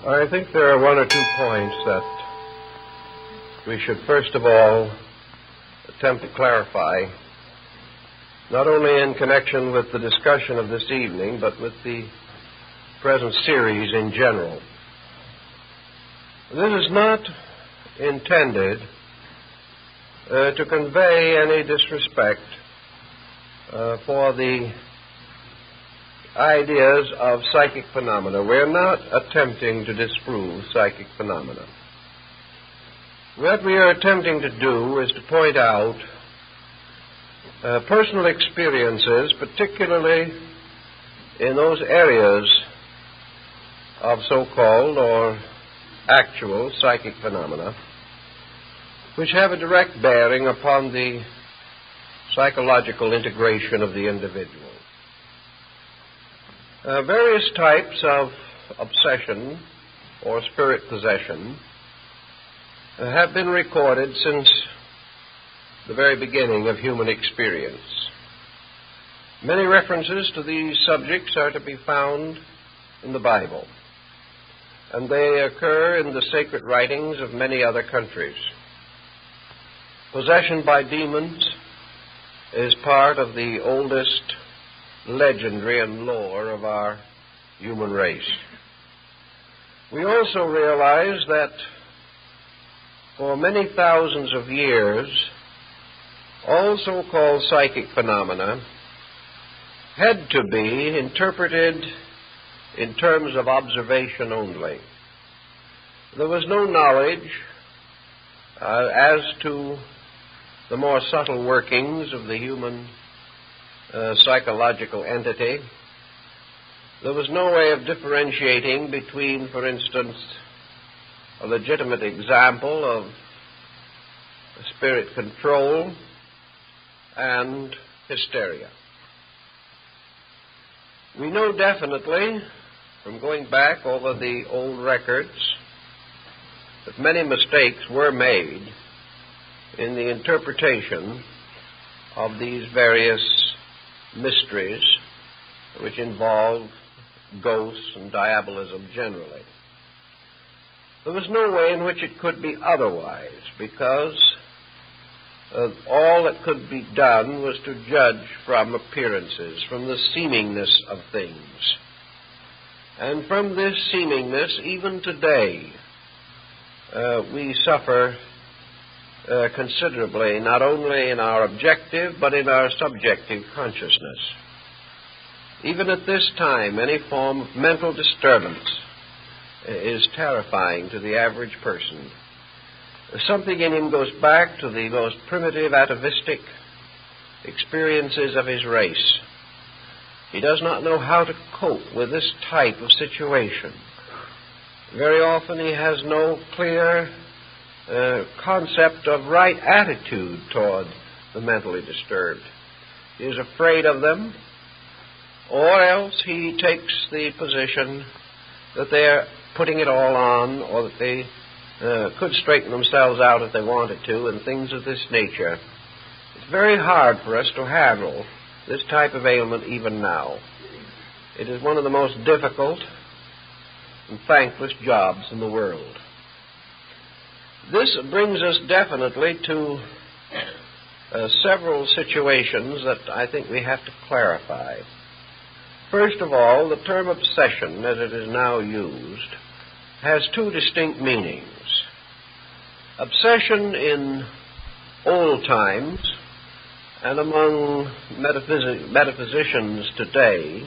I think there are one or two points that we should first of all attempt to clarify, not only in connection with the discussion of this evening, but with the present series in general. This is not intended to convey any disrespect for the ideas of psychic phenomena. We're not attempting to disprove psychic phenomena. What we are attempting to do is to point out personal experiences, particularly in those areas of so-called or actual psychic phenomena, which have a direct bearing upon the psychological integration of the individual. Various types of obsession or spirit possession have been recorded since the very beginning of human experience. Many references to these subjects are to be found in the Bible, and they occur in the sacred writings of many other countries. Possession by demons is part of the oldest legendary and lore of our human race. We also realize that for many thousands of years, all so-called psychic phenomena had to be interpreted in terms of observation only. There was no knowledge as to the more subtle workings of the human psychological entity. There was no way of differentiating between, for instance, a legitimate example of spirit control and hysteria. We know definitely, from going back over the old records, that many mistakes were made in the interpretation of these various mysteries which involve ghosts and diabolism generally. There was no way in which it could be otherwise, because all that could be done was to judge from appearances, from the seemingness of things. And from this seemingness, even today, we suffer considerably, not only in our objective, but in our subjective consciousness. Even at this time, any form of mental disturbance is terrifying to the average person. Something in him goes back to the most primitive atavistic experiences of his race. He does not know how to cope with this type of situation. Very often he has no clear concept of right attitude toward the mentally disturbed. He is afraid of them, or else he takes the position that they're putting it all on, or that they could straighten themselves out if they wanted to, and things of this nature. It's very hard for us to handle this type of ailment even now. It is one of the most difficult and thankless jobs in the world. This brings us definitely to several situations that I think we have to clarify. First of all, the term obsession, as it is now used, has two distinct meanings. Obsession in old times and among metaphysicians today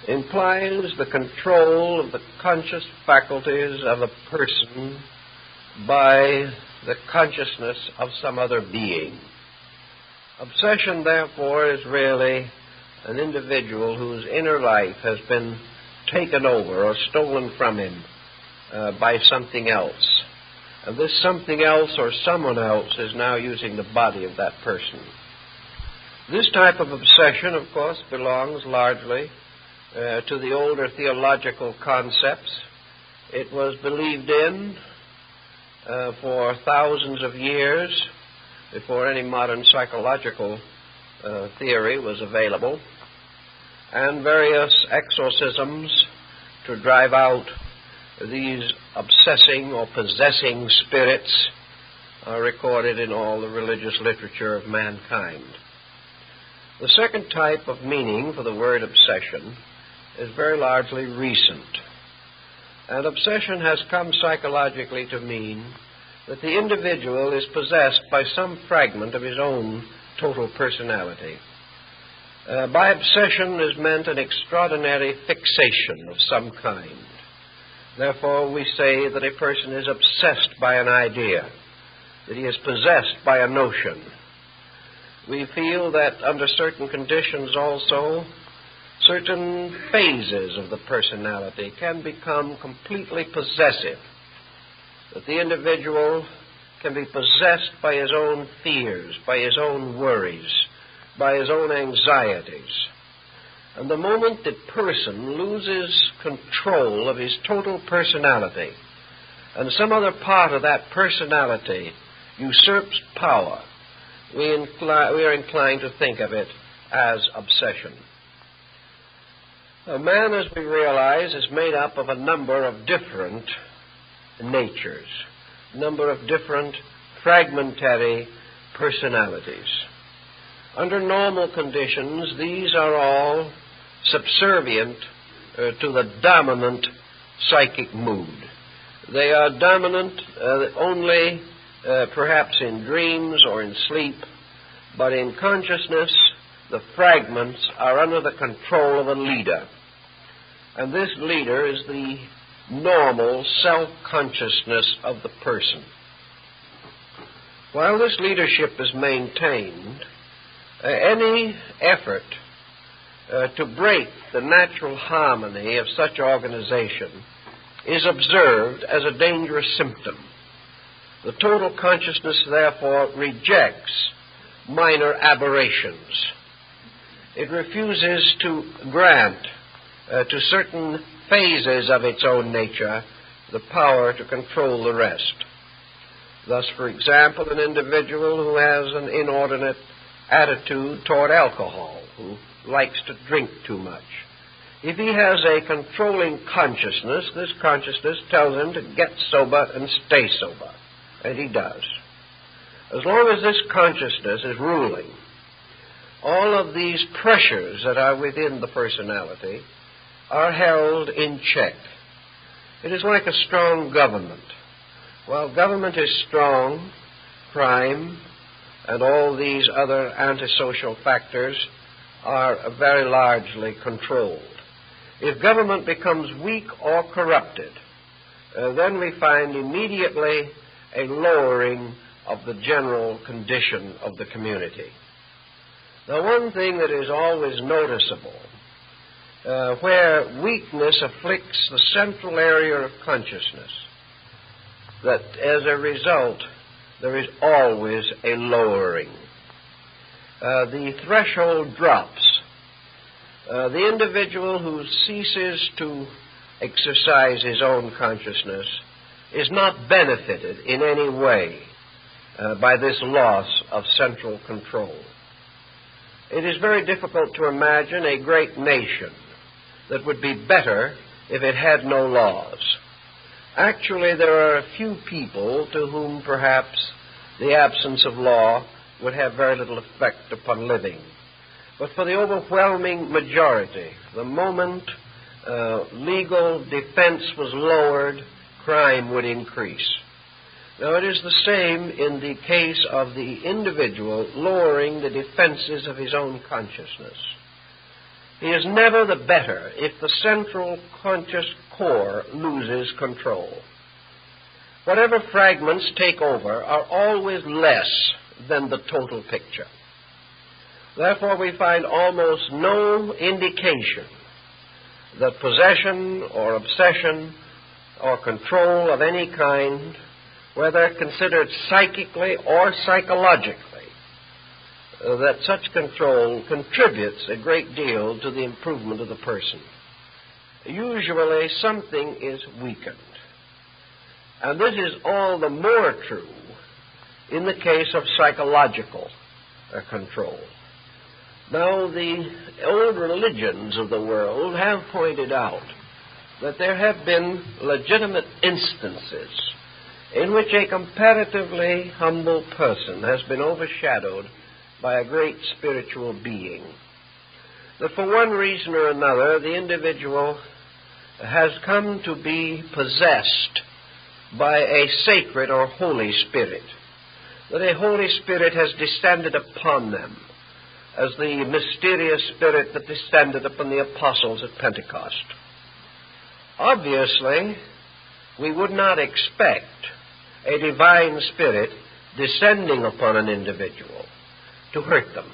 implies the control of the conscious faculties of a person by the consciousness of some other being. Obsession, therefore, is really an individual whose inner life has been taken over or stolen from him by something else. And this something else or someone else is now using the body of that person. This type of obsession, of course, belongs largely to the older theological concepts. It was believed in for thousands of years before any modern psychological theory was available, and various exorcisms to drive out these obsessing or possessing spirits are recorded in all the religious literature of mankind. The second type of meaning for the word obsession is very largely recent. And obsession has come psychologically to mean that the individual is possessed by some fragment of his own total personality. By obsession is meant an extraordinary fixation of some kind. Therefore, we say that a person is obsessed by an idea, that he is possessed by a notion. We feel that under certain conditions also, certain phases of the personality can become completely possessive, that the individual can be possessed by his own fears, by his own worries, by his own anxieties. And the moment the person loses control of his total personality, and some other part of that personality usurps power, we are inclined to think of it as obsession. A man, as we realize, is made up of a number of different natures, a number of different fragmentary personalities. Under normal conditions, these are all subservient to the dominant psychic mood. They are dominant only perhaps in dreams or in sleep, but in consciousness, the fragments are under the control of a leader. And this leader is the normal self-consciousness of the person. While this leadership is maintained, any effort to break the natural harmony of such organization is observed as a dangerous symptom. The total consciousness, therefore, rejects minor aberrations. It refuses to grant to certain phases of its own nature the power to control the rest. Thus, for example, an individual who has an inordinate attitude toward alcohol, who likes to drink too much, if he has a controlling consciousness, this consciousness tells him to get sober and stay sober, and he does. As long as this consciousness is ruling, all of these pressures that are within the personality are held in check. It is like a strong government. While government is strong, crime and all these other antisocial factors are very largely controlled. If government becomes weak or corrupted, then we find immediately a lowering of the general condition of the community. Now, one thing that is always noticeable, where weakness afflicts the central area of consciousness, that as a result, there is always a lowering. The threshold drops. The individual who ceases to exercise his own consciousness is not benefited in any way by this loss of central control. It is very difficult to imagine a great nation that would be better if it had no laws. Actually, there are a few people to whom perhaps the absence of law would have very little effect upon living. But for the overwhelming majority, the moment legal defense was lowered, crime would increase. Now, it is the same in the case of the individual lowering the defenses of his own consciousness. He is never the better if the central conscious core loses control. Whatever fragments take over are always less than the total picture. Therefore, we find almost no indication that possession or obsession or control of any kind, whether considered psychically or psychologically, that such control contributes a great deal to the improvement of the person. Usually, something is weakened. And this is all the more true in the case of psychological control. Now, the old religions of the world have pointed out that there have been legitimate instances in which a comparatively humble person has been overshadowed by a great spiritual being. That for one reason or another, the individual has come to be possessed by a sacred or Holy Spirit. That a Holy Spirit has descended upon them, as the mysterious Spirit that descended upon the apostles at Pentecost. Obviously, we would not expect a divine Spirit descending upon an individual to hurt them,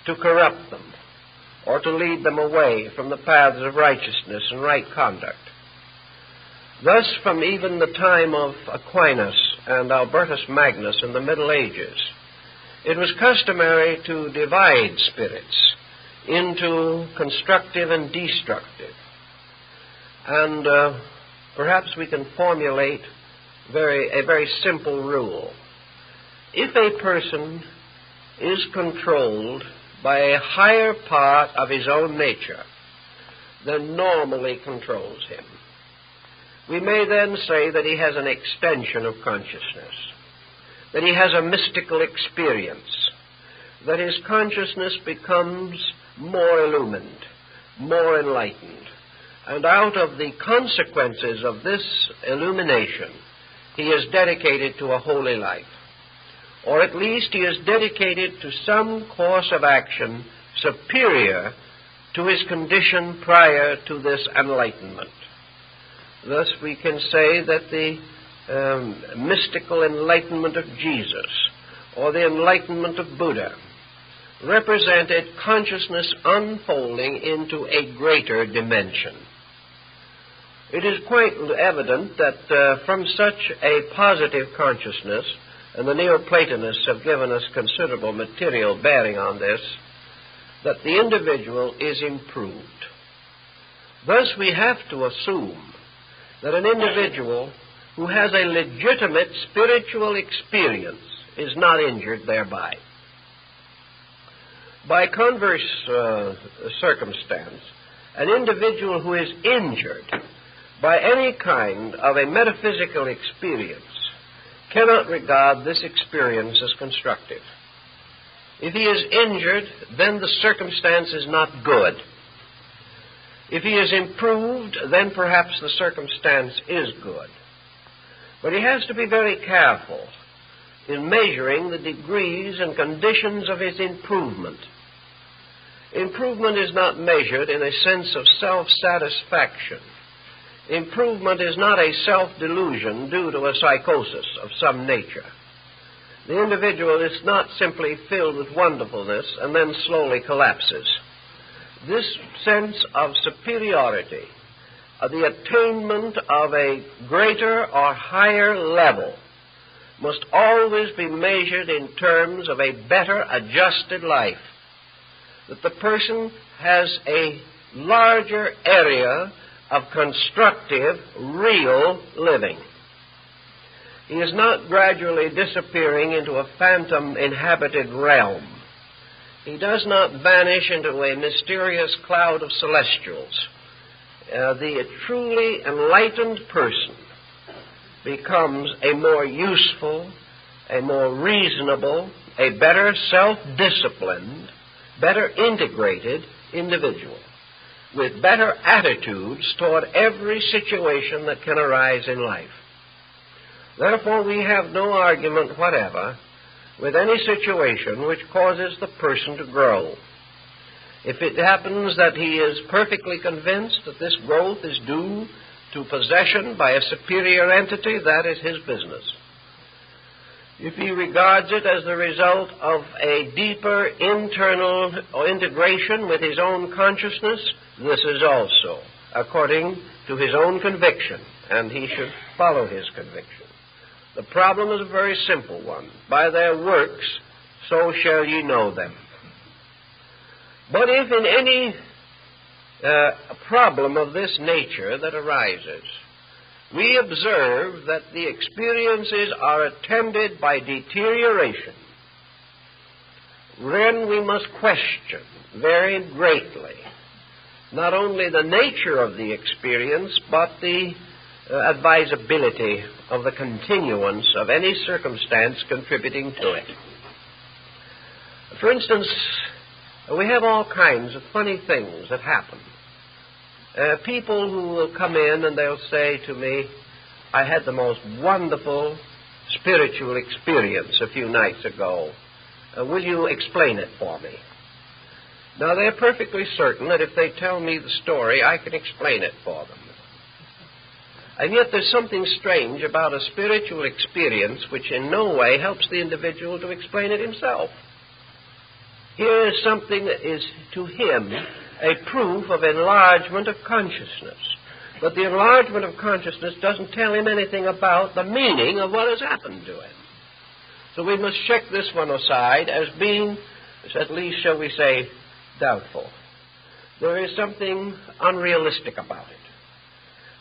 to corrupt them, or to lead them away from the paths of righteousness and right conduct. Thus, from even the time of Aquinas and Albertus Magnus in the Middle Ages, it was customary to divide spirits into constructive and destructive. And perhaps we can formulate a very simple rule. If a person is controlled by a higher part of his own nature than normally controls him, we may then say that he has an extension of consciousness, that he has a mystical experience, that his consciousness becomes more illumined, more enlightened, and out of the consequences of this illumination, he is dedicated to a holy life. Or at least he is dedicated to some course of action superior to his condition prior to this enlightenment. Thus we can say that the mystical enlightenment of Jesus or the enlightenment of Buddha represented consciousness unfolding into a greater dimension. It is quite evident that from such a positive consciousness, and the Neoplatonists have given us considerable material bearing on this, that the individual is improved. Thus we have to assume that an individual who has a legitimate spiritual experience is not injured thereby. By converse circumstance, an individual who is injured by any kind of a metaphysical experience cannot regard this experience as constructive. If he is injured, then the circumstance is not good. If he is improved, then perhaps the circumstance is good. But he has to be very careful in measuring the degrees and conditions of his improvement. Improvement is not measured in a sense of self-satisfaction. Improvement is not a self-delusion due to a psychosis of some nature. The individual is not simply filled with wonderfulness and then slowly collapses. This sense of superiority, of the attainment of a greater or higher level, must always be measured in terms of a better adjusted life. That the person has a larger area of constructive, real living. He is not gradually disappearing into a phantom-inhabited realm. He does not vanish into a mysterious cloud of celestials. The truly enlightened person becomes a more useful, a more reasonable, a better self-disciplined, better integrated individual, with better attitudes toward every situation that can arise in life. Therefore, we have no argument whatever with any situation which causes the person to grow. If it happens that he is perfectly convinced that this growth is due to possession by a superior entity, that is his business. If he regards it as the result of a deeper internal integration with his own consciousness, this is also according to his own conviction, and he should follow his conviction. The problem is a very simple one. By their works, so shall ye know them. But if in any problem of this nature that arises, we observe that the experiences are attended by deterioration, then we must question very greatly not only the nature of the experience, but the advisability of the continuance of any circumstance contributing to it. For instance, we have all kinds of funny things that happen. People who will come in and they'll say to me, I had the most wonderful spiritual experience a few nights ago. Will you explain it for me? Now, they're perfectly certain that if they tell me the story, I can explain it for them. And yet there's something strange about a spiritual experience which in no way helps the individual to explain it himself. Here is something that is, to him, a proof of enlargement of consciousness. But the enlargement of consciousness doesn't tell him anything about the meaning of what has happened to him. So we must check this one aside as being, at least, shall we say, doubtful. There is something unrealistic about it.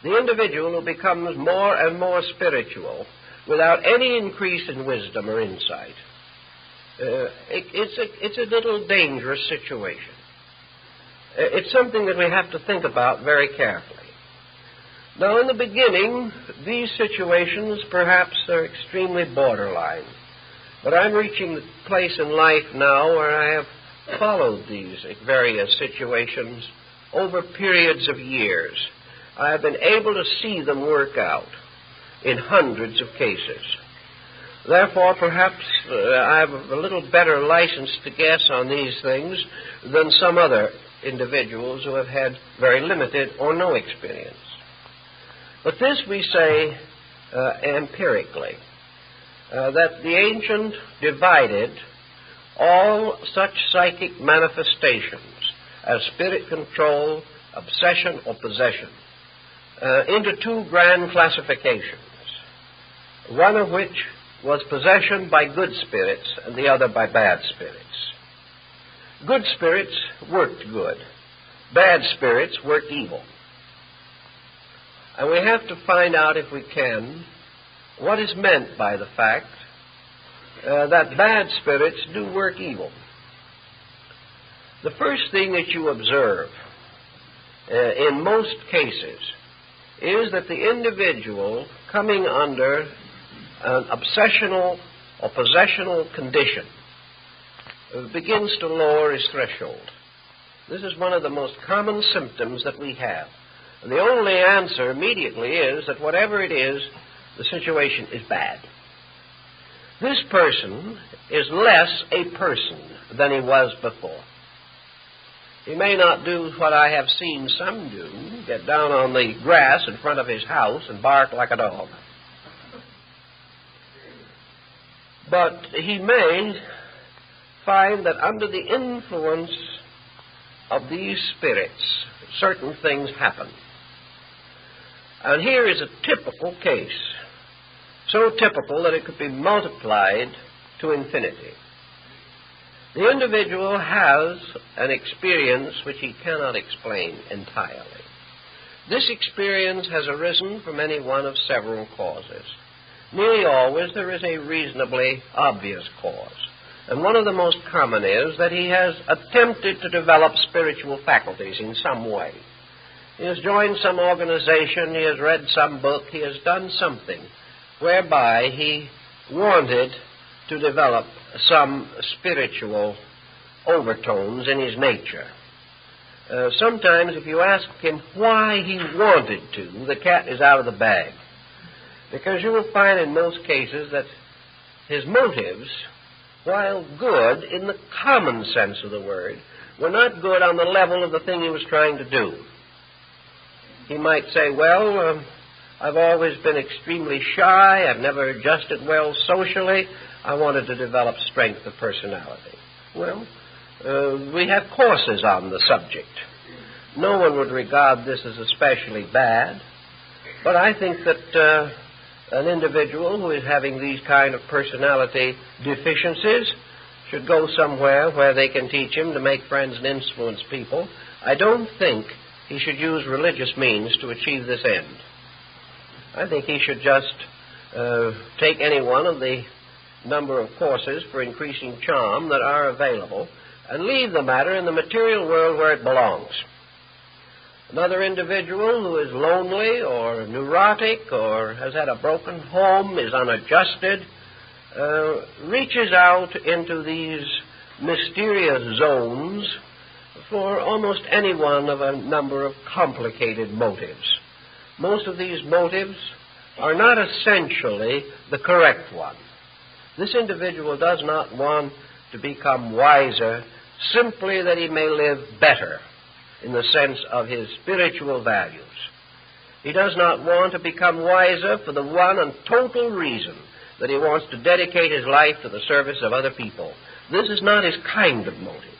The individual who becomes more and more spiritual without any increase in wisdom or insight, it's a little dangerous situation. It's something that we have to think about very carefully. Now, in the beginning, these situations perhaps are extremely borderline. But I'm reaching the place in life now where I have followed these various situations over periods of years. I have been able to see them work out in hundreds of cases. Therefore, perhaps I have a little better license to guess on these things than some other individuals who have had very limited or no experience. But this we say empirically, that the ancient divided all such psychic manifestations as spirit control, obsession, or possession into two grand classifications, one of which was possession by good spirits and the other by bad spirits. Good spirits worked good. Bad spirits worked evil. And we have to find out, if we can, what is meant by the fact that bad spirits do work evil. The first thing that you observe in most cases is that the individual coming under an obsessional or possessional condition begins to lower his threshold. This is one of the most common symptoms that we have. And the only answer immediately is that whatever it is, the situation is bad. This person is less a person than he was before. He may not do what I have seen some do, get down on the grass in front of his house and bark like a dog. But he may find that under the influence of these spirits, certain things happen. And here is a typical case, so typical that it could be multiplied to infinity. The individual has an experience which he cannot explain entirely. This experience has arisen from any one of several causes. Nearly always there is a reasonably obvious cause. And one of the most common is that he has attempted to develop spiritual faculties in some way. He has joined some organization, he has read some book, he has done something whereby he wanted to develop some spiritual overtones in his nature. Sometimes if you ask him why he wanted to, the cat is out of the bag. Because you will find in most cases that his motives, while good in the common sense of the word, were not good on the level of the thing he was trying to do. He might say, well, I've always been extremely shy, I've never adjusted well socially, I wanted to develop strength of personality. Well, we have courses on the subject. No one would regard this as especially bad, but I think that an individual who is having these kind of personality deficiencies should go somewhere where they can teach him to make friends and influence people. I don't think he should use religious means to achieve this end. I think he should just take any one of the number of courses for increasing charm that are available and leave the matter in the material world where it belongs. Another individual who is lonely or neurotic or has had a broken home, is unadjusted, reaches out into these mysterious zones for almost any one of a number of complicated motives. Most of these motives are not essentially the correct one. This individual does not want to become wiser simply that he may live better in the sense of his spiritual values. He does not want to become wiser for the one and total reason that he wants to dedicate his life to the service of other people. This is not his kind of motive.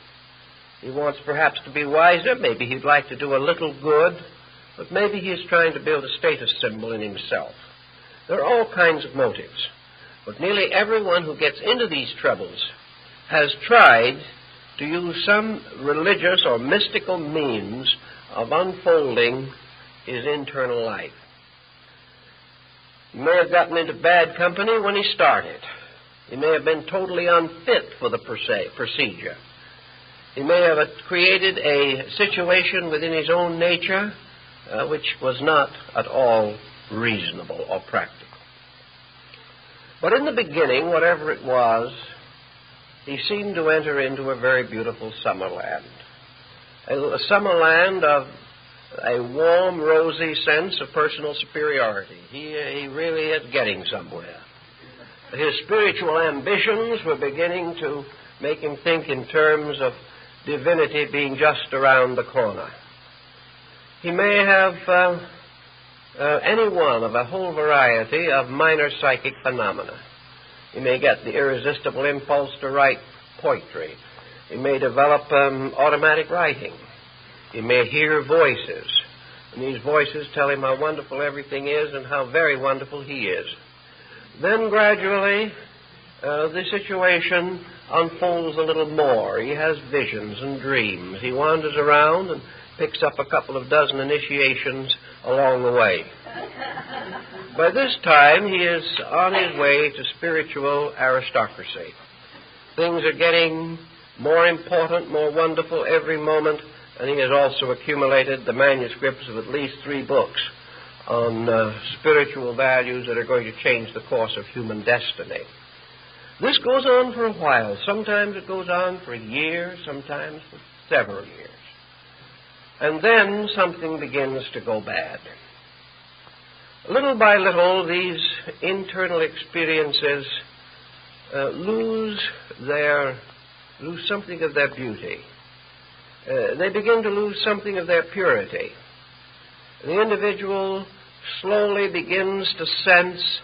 He wants perhaps to be wiser. Maybe he'd like to do a little good, but maybe he's trying to build a status symbol in himself. There are all kinds of motives. But nearly everyone who gets into these troubles has tried to use some religious or mystical means of unfolding his internal life. He may have gotten into bad company when he started. He may have been totally unfit for the procedure. He may have created a situation within his own nature which was not at all reasonable or practical. But in the beginning, whatever it was, he seemed to enter into a very beautiful summer land. A summer land of a warm, rosy sense of personal superiority. He really is getting somewhere. His spiritual ambitions were beginning to make him think in terms of divinity being just around the corner. He may have any one of a whole variety of minor psychic phenomena. He may get the irresistible impulse to write poetry. He may develop automatic writing. He may hear voices, and these voices tell him how wonderful everything is and how very wonderful he is. Then gradually, the situation unfolds a little more. He has visions and dreams. He wanders around and picks up a couple of dozen initiations along the way. By this time, he is on his way to spiritual aristocracy. Things are getting more important, more wonderful every moment, and he has also accumulated the manuscripts of at least 3 books on spiritual values that are going to change the course of human destiny. This goes on for a while. Sometimes it goes on for a year, sometimes for several years. And then something begins to go bad. Little by little, these internal experiences lose something of their beauty. They begin to lose something of their purity. The individual slowly begins to sense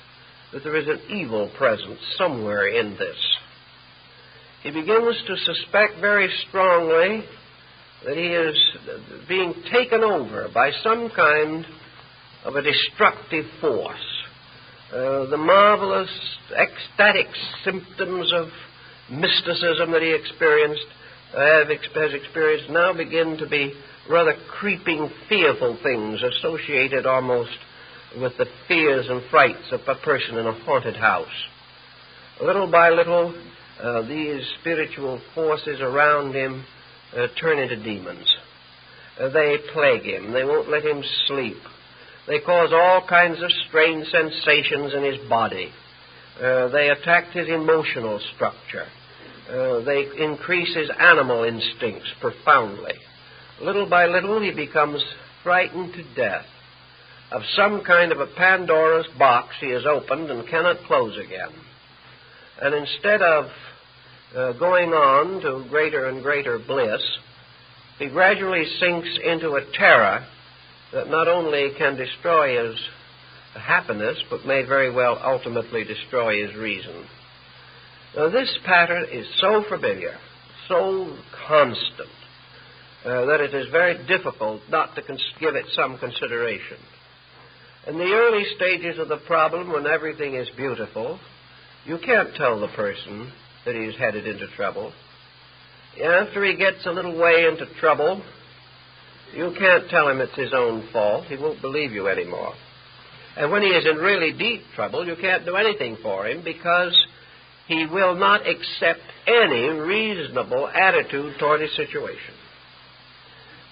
that there is an evil presence somewhere in this. He begins to suspect very strongly that he is being taken over by some kind of a destructive force. The marvelous ecstatic symptoms of mysticism that he has experienced now begin to be rather creeping, fearful things associated almost with the fears and frights of a person in a haunted house. Little by little, these spiritual forces around him turn into demons. They plague him. They won't let him sleep. They cause all kinds of strange sensations in his body. They attack his emotional structure. They increase his animal instincts profoundly. Little by little, he becomes frightened to death of some kind of a Pandora's box he has opened and cannot close again. And instead of going on to greater and greater bliss, he gradually sinks into a terror that not only can destroy his happiness, but may very well ultimately destroy his reason. Now, this pattern is so familiar, so constant, that it is very difficult not to give it some consideration. In the early stages of the problem, when everything is beautiful, you can't tell the person that he's headed into trouble. After he gets a little way into trouble, you can't tell him it's his own fault. He won't believe you anymore. And when he is in really deep trouble, you can't do anything for him because he will not accept any reasonable attitude toward his situation.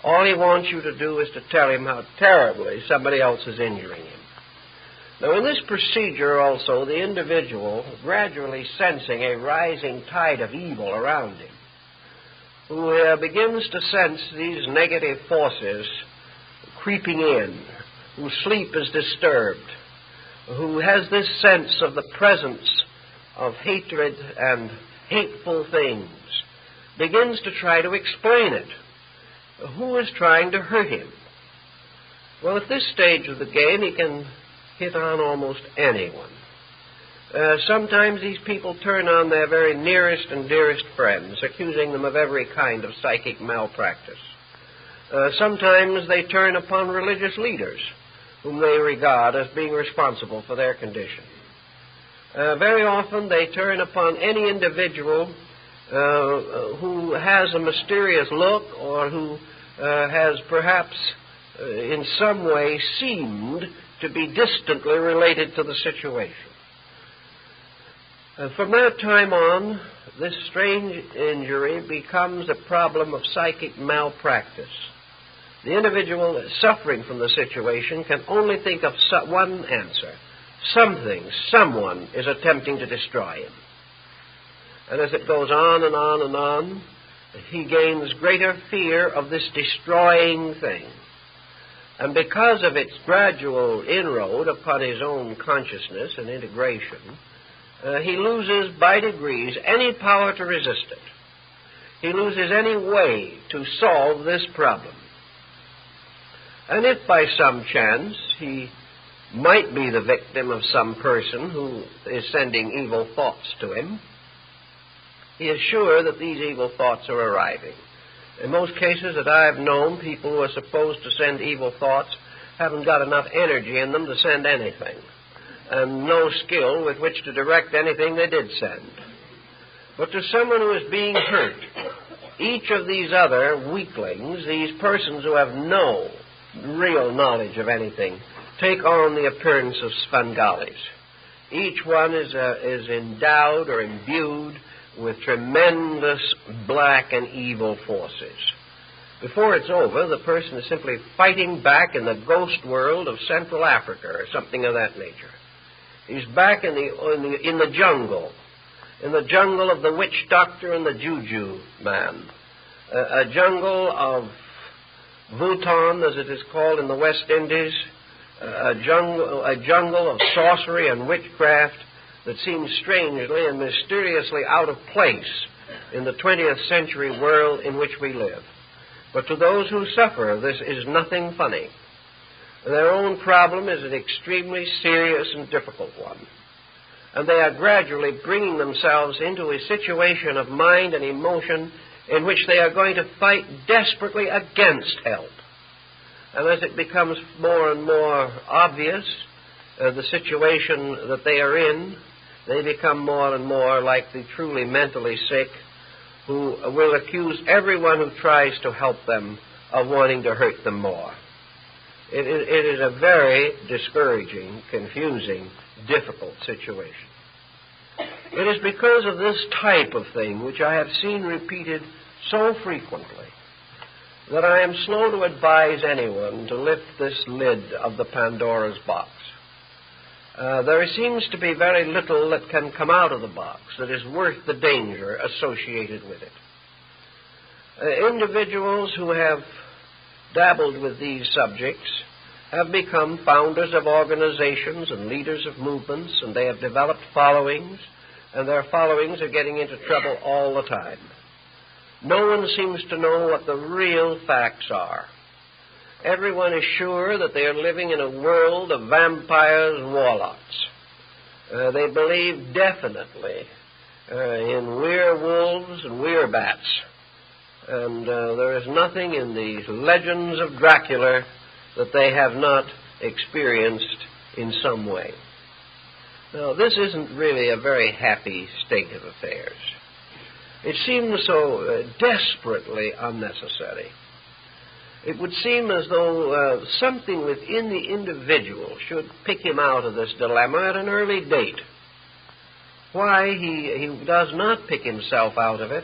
All he wants you to do is to tell him how terribly somebody else is injuring him. Now, in this procedure also, the individual, gradually sensing a rising tide of evil around him, who begins to sense these negative forces creeping in, whose sleep is disturbed, who has this sense of the presence of hatred and hateful things, begins to try to explain it. Who is trying to hurt him? Well, at this stage of the game, he can hit on almost anyone. Sometimes these people turn on their very nearest and dearest friends, accusing them of every kind of psychic malpractice. Sometimes they turn upon religious leaders, whom they regard as being responsible for their condition. Very often they turn upon any individual who has a mysterious look or who has perhaps in some way seemed to be distantly related to the situation. From that time on, this strange injury becomes a problem of psychic malpractice. The individual suffering from the situation can only think of one answer. Someone is attempting to destroy him. And as it goes on and on and on, he gains greater fear of this destroying thing. And because of its gradual inroad upon his own consciousness and integration, he loses by degrees any power to resist it. He loses any way to solve this problem. And if by some chance he might be the victim of some person who is sending evil thoughts to him, he is sure that these evil thoughts are arriving. In most cases that I have known, people who are supposed to send evil thoughts haven't got enough energy in them to send anything, and no skill with which to direct anything they did send. But to someone who is being hurt, each of these other weaklings, these persons who have no real knowledge of anything, take on the appearance of Svengalis. Each one is endowed or imbued with tremendous black and evil forces. Before it's over, the person is simply fighting back in the ghost world of Central Africa or something of that nature. He's back in the jungle of the witch doctor and the juju man, a jungle of Bhutan, as it is called in the West Indies, a jungle of sorcery and witchcraft that seems strangely and mysteriously out of place in the 20th century world in which we live. But to those who suffer, this is nothing funny. Their own problem is an extremely serious and difficult one. And they are gradually bringing themselves into a situation of mind and emotion in which they are going to fight desperately against help. And as it becomes more and more obvious, the situation that they are in, they become more and more like the truly mentally sick, who will accuse everyone who tries to help them of wanting to hurt them more. It is a very discouraging, confusing, difficult situation. It is because of this type of thing, which I have seen repeated so frequently, that I am slow to advise anyone to lift this lid of the Pandora's box. There seems to be very little that can come out of the box that is worth the danger associated with it. Individuals who have dabbled with these subjects have become founders of organizations and leaders of movements, and they have developed followings, and their followings are getting into trouble all the time. No one seems to know what the real facts are. Everyone is sure that they are living in a world of vampires and warlocks. They believe definitely in werewolves and werebats. And there is nothing in these legends of Dracula that they have not experienced in some way. Now, this isn't really a very happy state of affairs. It seems so desperately unnecessary. It would seem as though something within the individual should pick him out of this dilemma at an early date. Why he does not pick himself out of it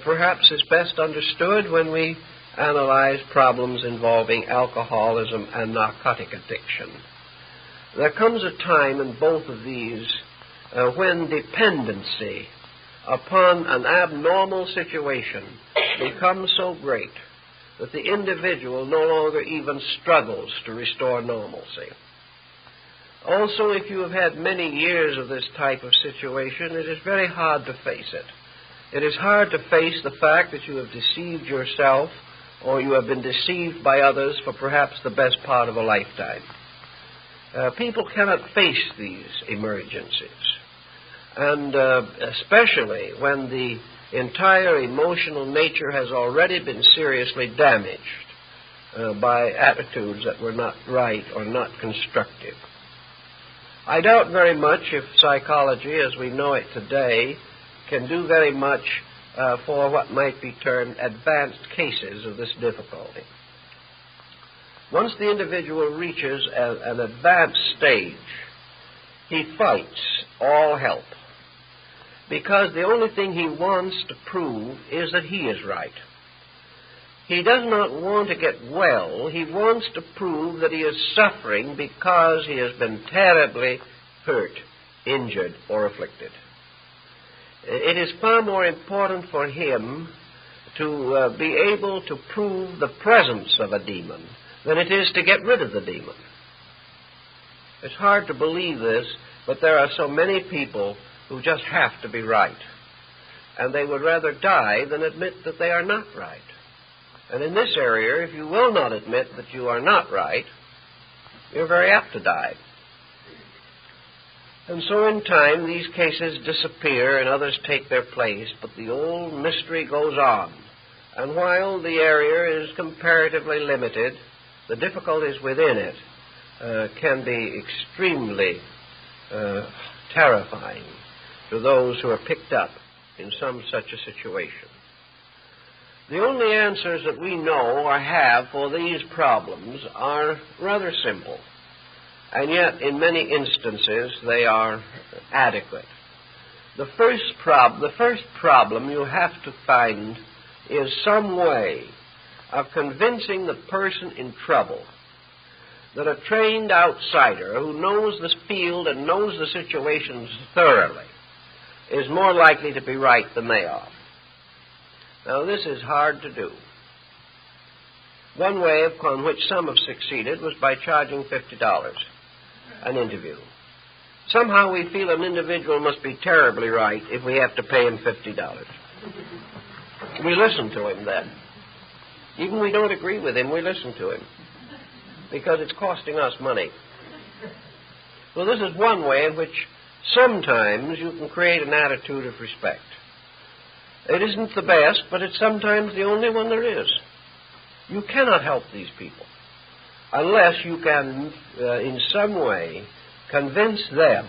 perhaps is best understood when we analyze problems involving alcoholism and narcotic addiction. There comes a time in both of these when dependency upon an abnormal situation becomes so great that the individual no longer even struggles to restore normalcy. Also, if you have had many years of this type of situation, it is very hard to face it. It is hard to face the fact that you have deceived yourself or you have been deceived by others for perhaps the best part of a lifetime. People cannot face these emergencies, and especially when the entire emotional nature has already been seriously damaged by attitudes that were not right or not constructive. I doubt very much if psychology, as we know it today, can do very much for what might be termed advanced cases of this difficulty. Once the individual reaches an advanced stage, he fights all help, because the only thing he wants to prove is that he is right. He does not want to get well. He wants to prove that he is suffering because he has been terribly hurt, injured, or afflicted. It is far more important for him to be able to prove the presence of a demon than it is to get rid of the demon. It's hard to believe this, but there are so many people who just have to be right, and they would rather die than admit that they are not right. And in this area, if you will not admit that you are not right, you're very apt to die. And so in time, these cases disappear and others take their place, but the old mystery goes on. And while the area is comparatively limited, the difficulties within it can be extremely terrifying to those who are picked up in some such a situation. The only answers that we know or have for these problems are rather simple, and yet in many instances they are adequate. The first problem you have to find is some way of convincing the person in trouble that a trained outsider who knows this field and knows the situations thoroughly is more likely to be right than they are. Now, this is hard to do. One way upon which some have succeeded was by charging $50 an interview. Somehow we feel an individual must be terribly right if we have to pay him $50. We listen to him then. Even if we don't agree with him, we listen to him, because it's costing us money. Well, this is one way in which sometimes you can create an attitude of respect. It isn't the best, but it's sometimes the only one there is. You cannot help these people unless you can, in some way, convince them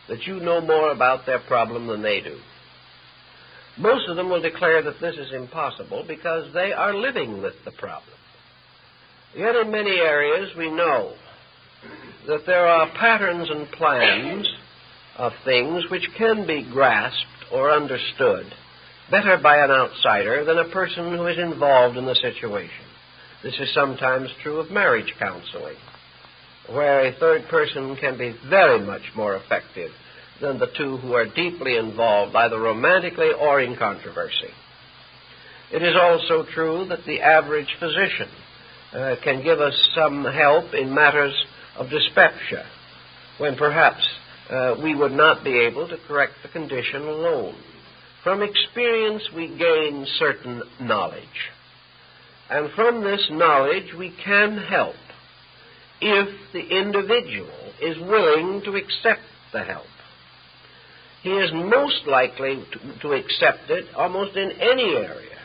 that you know more about their problem than they do. Most of them will declare that this is impossible because they are living with the problem. Yet in many areas we know that there are patterns and plans of things which can be grasped or understood better by an outsider than a person who is involved in the situation. This is sometimes true of marriage counseling, where a third person can be very much more effective than the two who are deeply involved, either romantically or in controversy. It is also true that the average physician can give us some help in matters of dyspepsia, when perhaps we would not be able to correct the condition alone. From experience we gain certain knowledge, and from this knowledge we can help if the individual is willing to accept the help. He is most likely to accept it almost in any area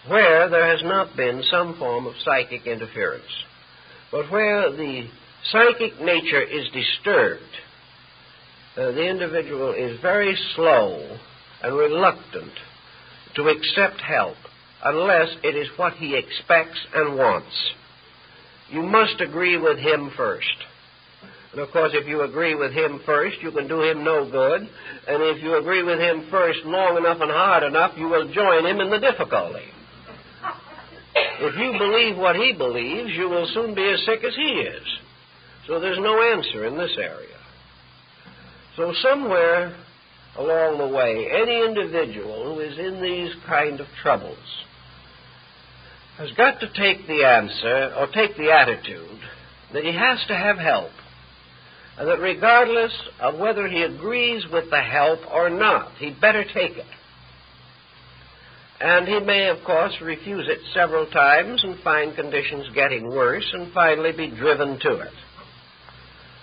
where there has not been some form of psychic interference. But where the psychic nature is disturbed, the individual is very slow and reluctant to accept help unless it is what he expects and wants. You must agree with him first. And of course, if you agree with him first, you can do him no good. And if you agree with him first long enough and hard enough, you will join him in the difficulty. If you believe what he believes, you will soon be as sick as he is. So there's no answer in this area. So somewhere along the way, any individual who is in these kind of troubles has got to take the answer, or take the attitude, that he has to have help, and that regardless of whether he agrees with the help or not, he'd better take it. And he may, of course, refuse it several times and find conditions getting worse and finally be driven to it.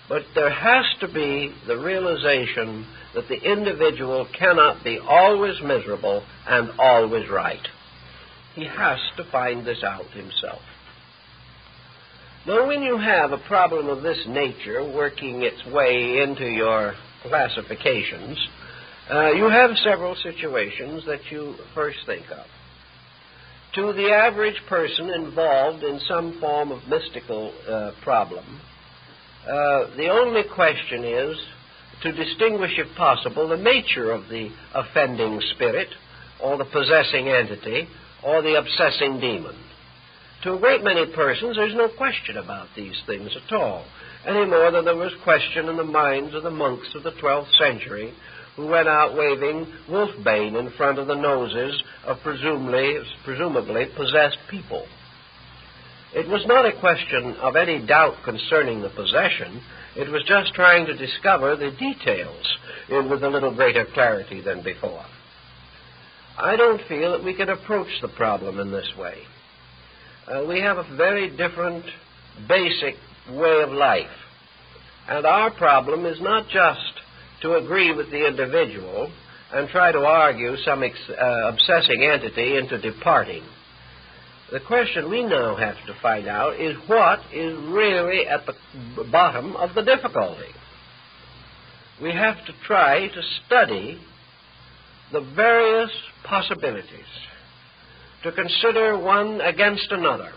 But there has to be the realization that the individual cannot be always miserable and always right. He has to find this out himself. Now, when you have a problem of this nature working its way into your classifications, you have several situations that you first think of. To the average person involved in some form of mystical problem, the only question is to distinguish, if possible, the nature of the offending spirit, or the possessing entity, or the obsessing demon. To a great many persons, there's no question about these things at all, any more than there was question in the minds of the monks of the 12th century who went out waving wolfbane in front of the noses of presumably possessed people. It was not a question of any doubt concerning the possession. It was just trying to discover the details with a little greater clarity than before. I don't feel that we can approach the problem in this way. We have a very different basic way of life. And our problem is not just to agree with the individual and try to argue some obsessing entity into departing. The question we now have to find out is what is really at the bottom of the difficulty. We have to try to study the various possibilities, to consider one against another,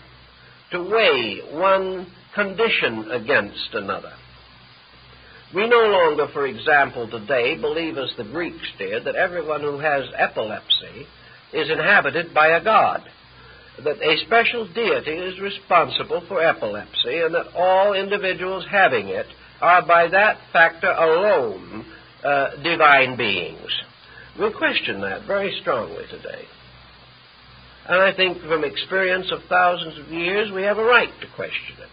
to weigh one condition against another. We no longer, for example, today believe, as the Greeks did, that everyone who has epilepsy is inhabited by a god, that a special deity is responsible for epilepsy, and that all individuals having it are by that factor alone divine beings. We question that very strongly today. And I think from experience of thousands of years, we have a right to question it.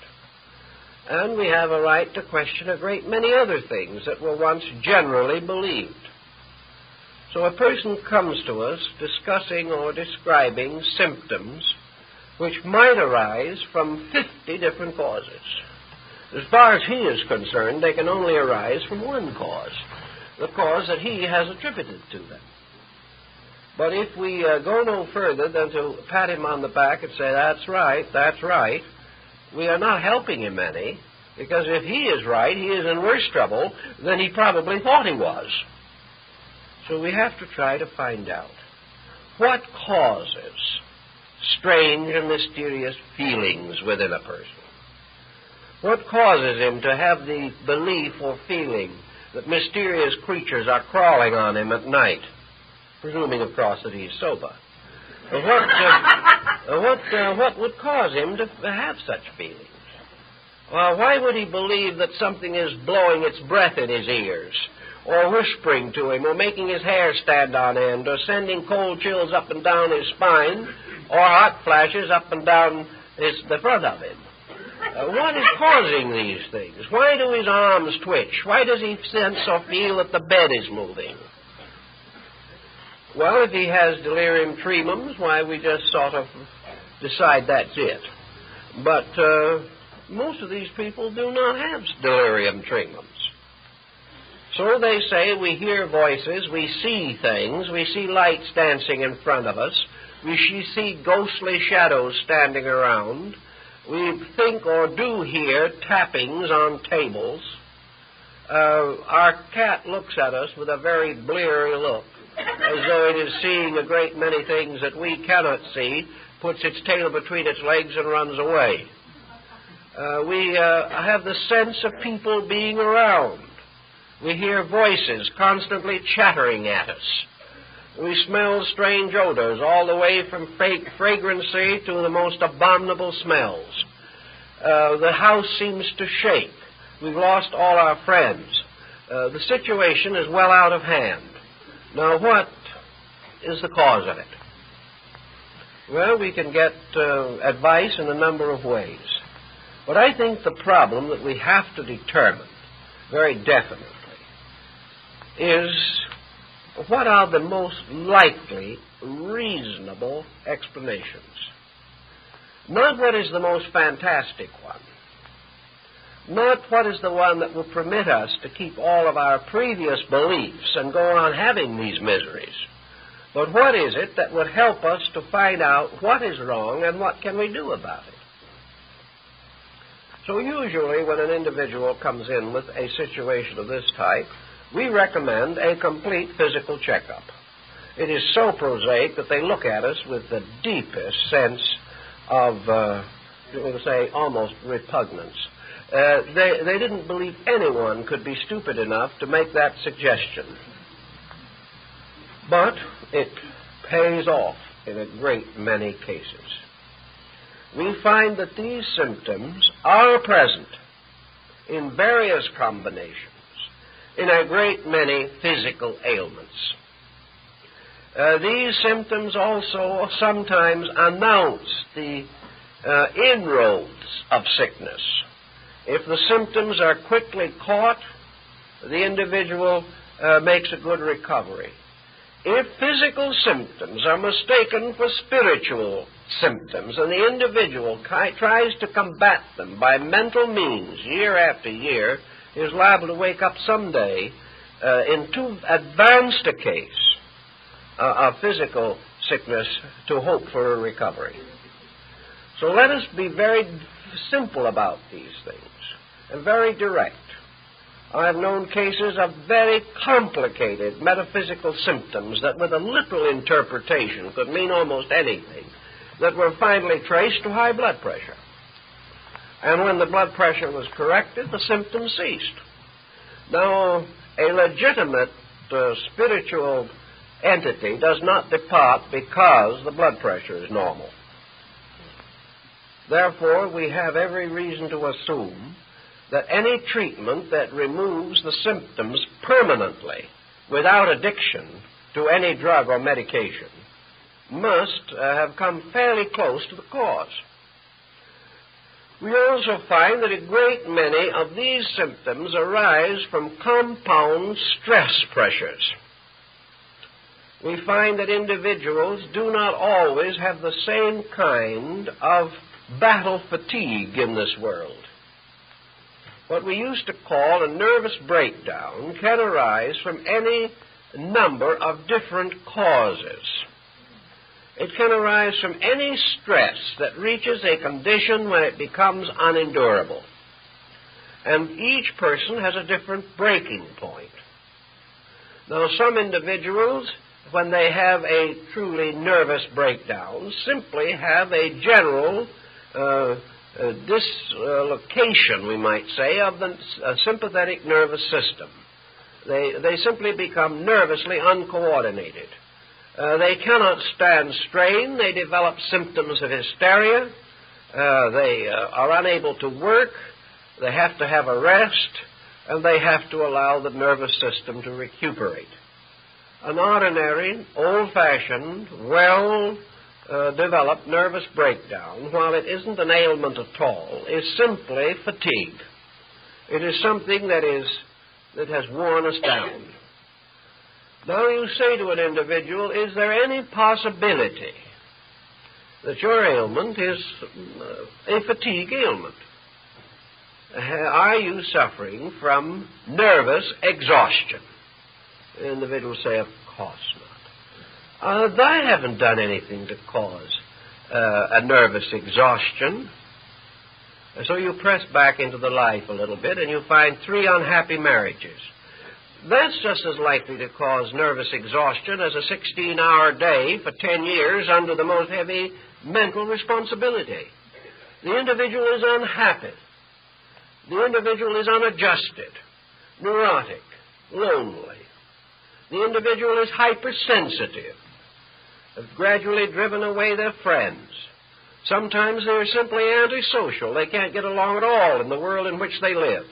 And we have a right to question a great many other things that were once generally believed. So a person comes to us discussing or describing symptoms which might arise from 50 different causes. As far as he is concerned, they can only arise from one cause, the cause that he has attributed to them. But if we go no further than to pat him on the back and say, that's right, we are not helping him any, because if he is right, he is in worse trouble than he probably thought he was. So we have to try to find out what causes strange and mysterious feelings within a person. What causes him to have the belief or feeling that mysterious creatures are crawling on him at night, presuming, of course, that he's sober? What would cause him to have such feelings? Well, why would he believe that something is blowing its breath in his ears, or whispering to him, or making his hair stand on end, or sending cold chills up and down his spine, or hot flashes up and down the front of him? What is causing these things? Why do his arms twitch? Why does he sense or feel that the bed is moving? Well, if he has delirium tremens, why, we just sort of decide that's it. But most of these people do not have delirium tremens. So they say we hear voices, we see things, we see lights dancing in front of us, we see ghostly shadows standing around, we think or do hear tappings on tables. Our cat looks at us with a very bleary look, as though it is seeing a great many things that we cannot see, puts its tail between its legs and runs away. We have the sense of people being around. We hear voices constantly chattering at us. We smell strange odors all the way from fragrancy to the most abominable smells. The house seems to shake. We've lost all our friends. The situation is well out of hand. Now, what is the cause of it? Well, we can get advice in a number of ways. But I think the problem that we have to determine very definitely is what are the most likely, reasonable explanations. Not what is the most fantastic one. Not what is the one that will permit us to keep all of our previous beliefs and go on having these miseries. But what is it that would help us to find out what is wrong and what can we do about it? So usually when an individual comes in with a situation of this type, we recommend a complete physical checkup. It is so prosaic that they look at us with the deepest sense of, we'll say, almost repugnance. They didn't believe anyone could be stupid enough to make that suggestion. But it pays off in a great many cases. We find that these symptoms are present in various combinations in a great many physical ailments. These symptoms also sometimes announce the inroads of sickness. If the symptoms are quickly caught, the individual makes a good recovery. If physical symptoms are mistaken for spiritual symptoms and the individual tries to combat them by mental means year after year, he is liable to wake up someday in too advanced a case of physical sickness to hope for a recovery. So let us be very simple about these things and very direct. I have known cases of very complicated metaphysical symptoms that with a little interpretation could mean almost anything, that were finally traced to high blood pressure. And when the blood pressure was corrected, the symptoms ceased. Now, a legitimate spiritual entity does not depart because the blood pressure is normal. Therefore, we have every reason to assume that any treatment that removes the symptoms permanently without addiction to any drug or medication must have come fairly close to the cause. We also find that a great many of these symptoms arise from compound stress pressures. We find that individuals do not always have the same kind of battle fatigue in this world. What we used to call a nervous breakdown can arise from any number of different causes. It can arise from any stress that reaches a condition when it becomes unendurable. And each person has a different breaking point. Now, some individuals, when they have a truly nervous breakdown, simply have a general dislocation, we might say, of the sympathetic nervous system. They simply become nervously uncoordinated. They cannot stand strain. They develop symptoms of hysteria. They are unable to work. They have to have a rest, and they have to allow the nervous system to recuperate. An ordinary, old-fashioned, well-developed nervous breakdown, while it isn't an ailment at all, is simply fatigue. It is something that has worn us down. Now you say to an individual, is there any possibility that your ailment is a fatigue ailment? Are you suffering from nervous exhaustion? The individual will say, of course not. I haven't done anything to cause a nervous exhaustion. So you press back into the life a little bit and you find 3 unhappy marriages. That's just as likely to cause nervous exhaustion as a 16-hour day for 10 years under the most heavy mental responsibility. The individual is unhappy. The individual is unadjusted, neurotic, lonely. The individual is hypersensitive. Have gradually driven away their friends. Sometimes they're simply antisocial. They can't get along at all in the world in which they live.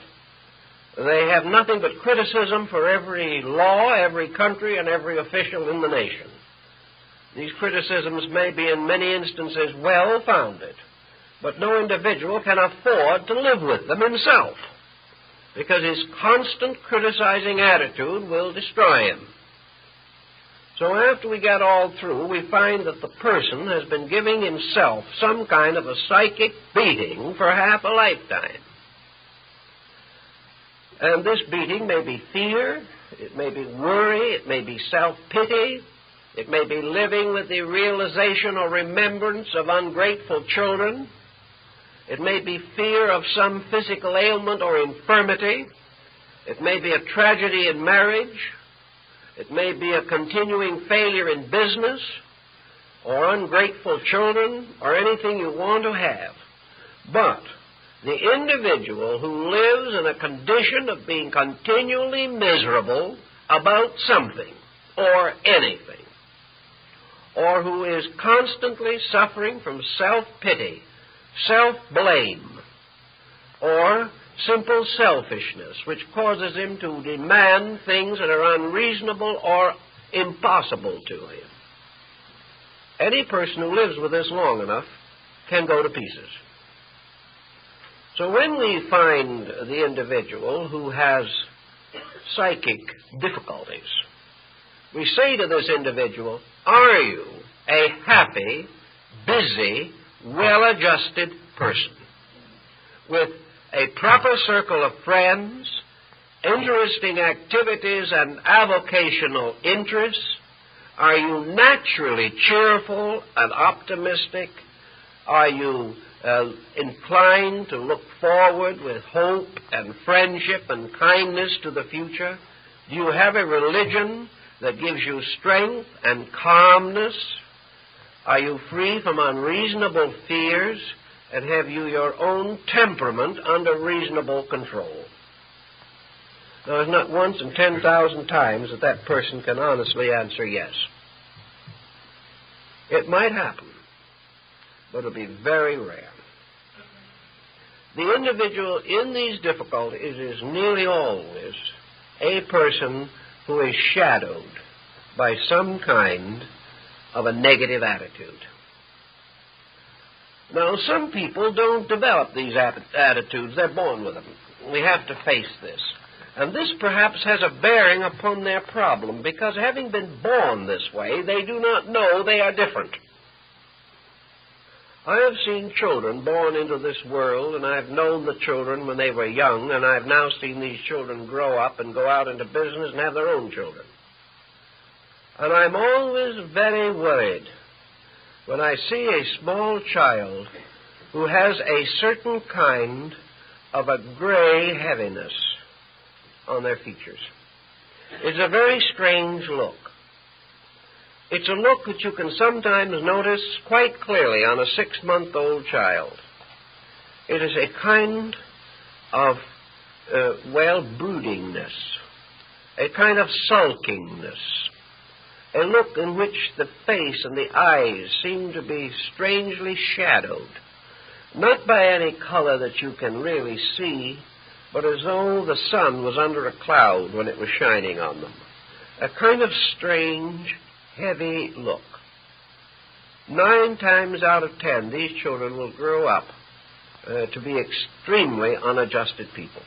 They have nothing but criticism for every law, every country, and every official in the nation. These criticisms may be in many instances well-founded, but no individual can afford to live with them himself, because his constant criticizing attitude will destroy him. So after we get all through, we find that the person has been giving himself some kind of a psychic beating for half a lifetime. And this beating may be fear, it may be worry, it may be self-pity, it may be living with the realization or remembrance of ungrateful children, it may be fear of some physical ailment or infirmity, it may be a tragedy in marriage, it may be a continuing failure in business, or ungrateful children, or anything you want to have. But the individual who lives in a condition of being continually miserable about something or anything, or who is constantly suffering from self-pity, self-blame, or simple selfishness, which causes him to demand things that are unreasonable or impossible to him. Any person who lives with this long enough can go to pieces. So when we find the individual who has psychic difficulties, we say to this individual, are you a happy, busy, well-adjusted person with a proper circle of friends, interesting activities and avocational interests? Are you naturally cheerful and optimistic? Are you inclined to look forward with hope and friendship and kindness to the future? Do you have a religion that gives you strength and calmness? Are you free from unreasonable fears? And have you your own temperament under reasonable control? Now, it's not once in 10,000 times that that person can honestly answer yes. It might happen, but it'll be very rare. The individual in these difficulties is nearly always a person who is shadowed by some kind of a negative attitude. Now, some people don't develop these attitudes. They're born with them. We have to face this. And this perhaps has a bearing upon their problem, because having been born this way, they do not know they are different. I have seen children born into this world, and I've known the children when they were young, and I've now seen these children grow up and go out into business and have their own children. And I'm always very worried when I see a small child who has a certain kind of a gray heaviness on their features. It's a very strange look. It's a look that you can sometimes notice quite clearly on a 6-month-old child. It is a kind of, broodingness, a kind of sulkingness, a look in which the face and the eyes seem to be strangely shadowed, not by any color that you can really see, but as though the sun was under a cloud when it was shining on them. A kind of strange, heavy look. 9 times out of 10, these children will grow up to be extremely unadjusted people.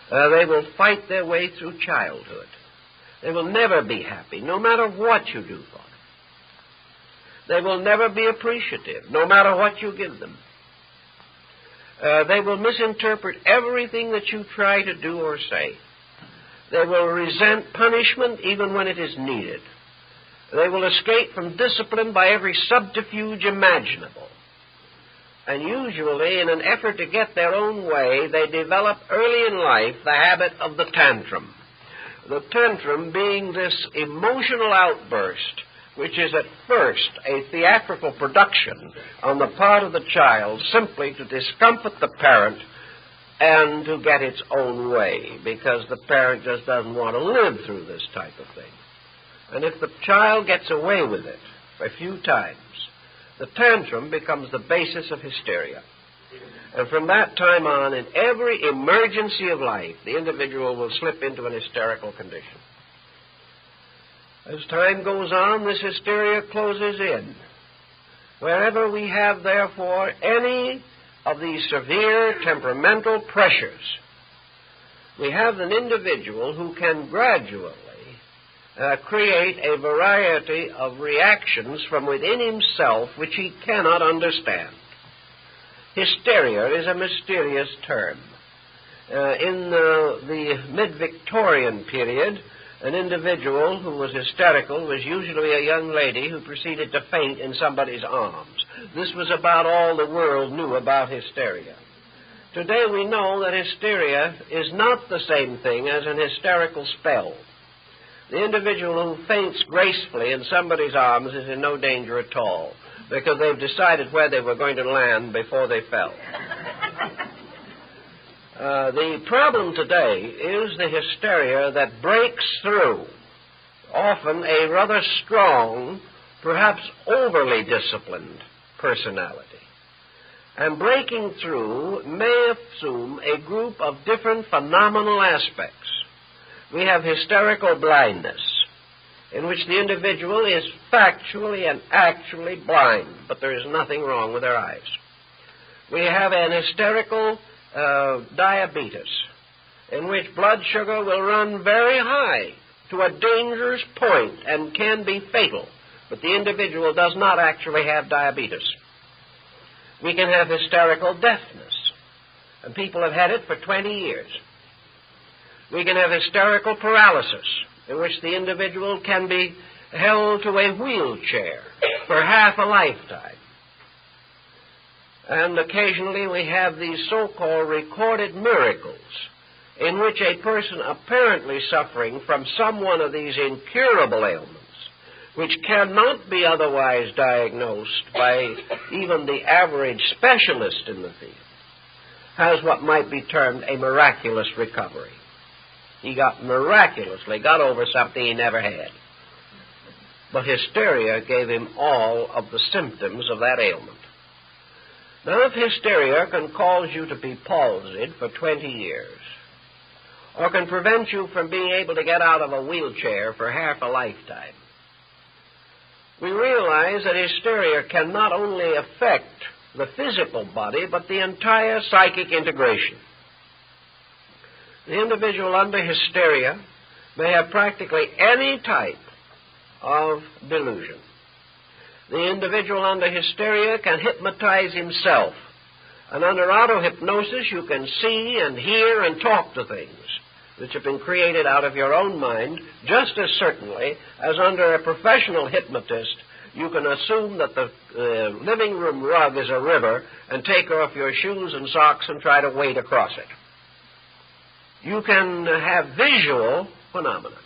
They will fight their way through childhood. They will never be happy, no matter what you do for them. They will never be appreciative, no matter what you give them. They will misinterpret everything that you try to do or say. They will resent punishment even when it is needed. They will escape from discipline by every subterfuge imaginable. And usually, in an effort to get their own way, they develop early in life the habit of the tantrum. The tantrum being this emotional outburst, which is at first a theatrical production on the part of the child simply to discomfort the parent, and to get its own way, because the parent just doesn't want to live through this type of thing. And if the child gets away with it a few times, the tantrum becomes the basis of hysteria. And from that time on, in every emergency of life, the individual will slip into an hysterical condition. As time goes on, this hysteria closes in. Wherever we have, therefore, any of these severe temperamental pressures, we have an individual who can gradually create a variety of reactions from within himself which he cannot understand. Hysteria is a mysterious term. In the mid-Victorian period, an individual who was hysterical was usually a young lady who proceeded to faint in somebody's arms. This was about all the world knew about hysteria. Today we know that hysteria is not the same thing as an hysterical spell. The individual who faints gracefully in somebody's arms is in no danger at all, because they've decided where they were going to land before they fell. The problem today is the hysteria that breaks through, often a rather strong, perhaps overly disciplined personality. And breaking through may assume a group of different phenomenal aspects. We have hysterical blindness, in which the individual is factually and actually blind, but there is nothing wrong with their eyes. We have an hysterical diabetes, in which blood sugar will run very high to a dangerous point and can be fatal, but the individual does not actually have diabetes. We can have hysterical deafness, and people have had it for 20 years. We can have hysterical paralysis, in which the individual can be held to a wheelchair for half a lifetime. And occasionally we have these so-called recorded miracles, in which a person apparently suffering from some one of these incurable ailments, which cannot be otherwise diagnosed by even the average specialist in the field, has what might be termed a miraculous recovery. He miraculously got over something he never had. But hysteria gave him all of the symptoms of that ailment. Now, if hysteria can cause you to be palsied for 20 years, or can prevent you from being able to get out of a wheelchair for half a lifetime, we realize that hysteria can not only affect the physical body, but the entire psychic integration. The individual under hysteria may have practically any type of delusion. The individual under hysteria can hypnotize himself. And under auto-hypnosis, you can see and hear and talk to things which have been created out of your own mind, just as certainly as under a professional hypnotist, you can assume that the living room rug is a river and take off your shoes and socks and try to wade across it. You can have visual phenomena.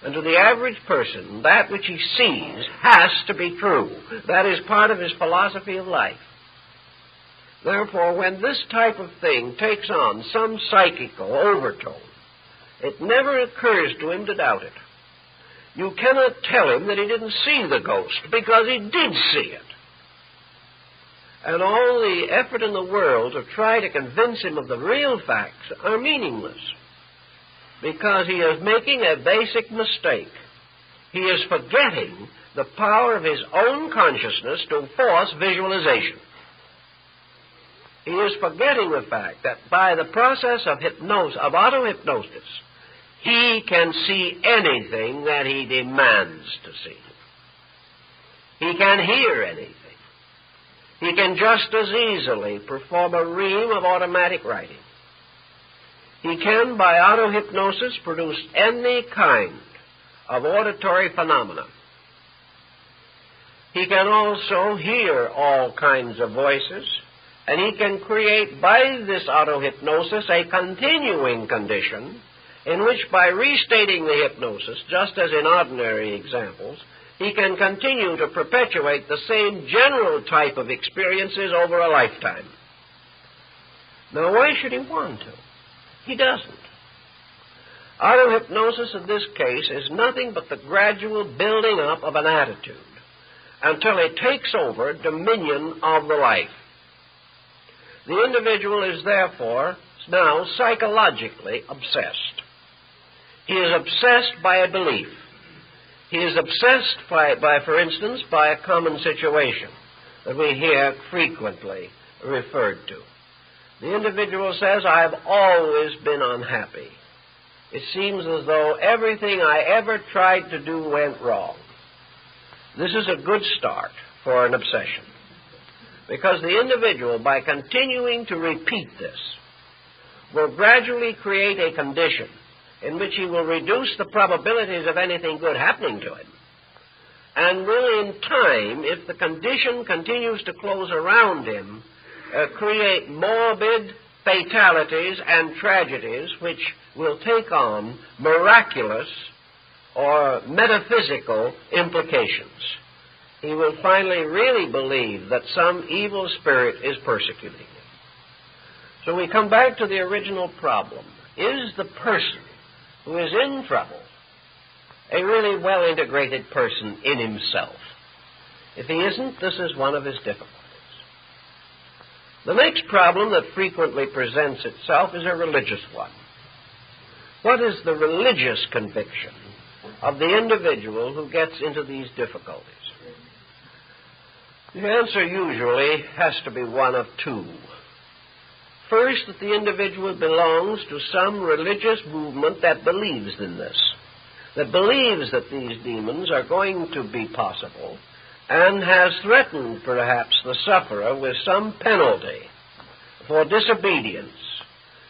And to the average person, that which he sees has to be true. That is part of his philosophy of life. Therefore, when this type of thing takes on some psychical overtone, it never occurs to him to doubt it. You cannot tell him that he didn't see the ghost, because he did see it. And all the effort in the world to try to convince him of the real facts are meaningless, because he is making a basic mistake. He is forgetting the power of his own consciousness to force visualization. He is forgetting the fact that by the process of auto-hypnosis, he can see anything that he demands to see. He can hear anything. He can just as easily perform a ream of automatic writing. He can, by auto-hypnosis, produce any kind of auditory phenomena. He can also hear all kinds of voices, and he can create, by this auto-hypnosis, a continuing condition in which, by restating the hypnosis, just as in ordinary examples, he can continue to perpetuate the same general type of experiences over a lifetime. Now, why should he want to? He doesn't. Auto-hypnosis in this case is nothing but the gradual building up of an attitude until it takes over dominion of the life. The individual is therefore now psychologically obsessed. He is obsessed by a belief. He is obsessed by, for instance, by a common situation that we hear frequently referred to. The individual says, "I've always been unhappy. It seems as though everything I ever tried to do went wrong." This is a good start for an obsession, because the individual, by continuing to repeat this, will gradually create a condition in which he will reduce the probabilities of anything good happening to him, and will in time, if the condition continues to close around him, create morbid fatalities and tragedies which will take on miraculous or metaphysical implications. He will finally really believe that some evil spirit is persecuting him. So we come back to the original problem. Is the person who is in trouble a really well-integrated person in himself? If he isn't, this is one of his difficulties. The next problem that frequently presents itself is a religious one. What is the religious conviction of the individual who gets into these difficulties? The answer usually has to be one of two. First, that the individual belongs to some religious movement that believes in this, that believes that these demons are going to be possible, and has threatened, perhaps, the sufferer with some penalty for disobedience,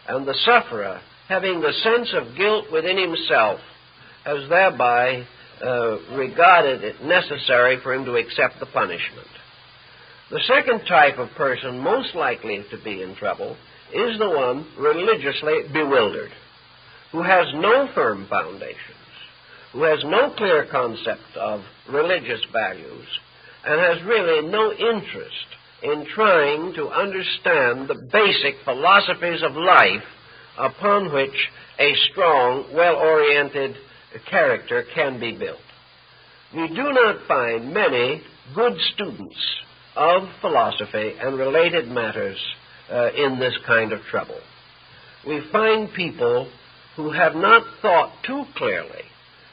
and the sufferer, having the sense of guilt within himself, has thereby regarded it necessary for him to accept the punishment. The second type of person most likely to be in trouble is the one religiously bewildered, who has no firm foundations, who has no clear concept of religious values, and has really no interest in trying to understand the basic philosophies of life upon which a strong, well-oriented character can be built. We do not find many good students of philosophy and related matters in this kind of trouble. We find people who have not thought too clearly,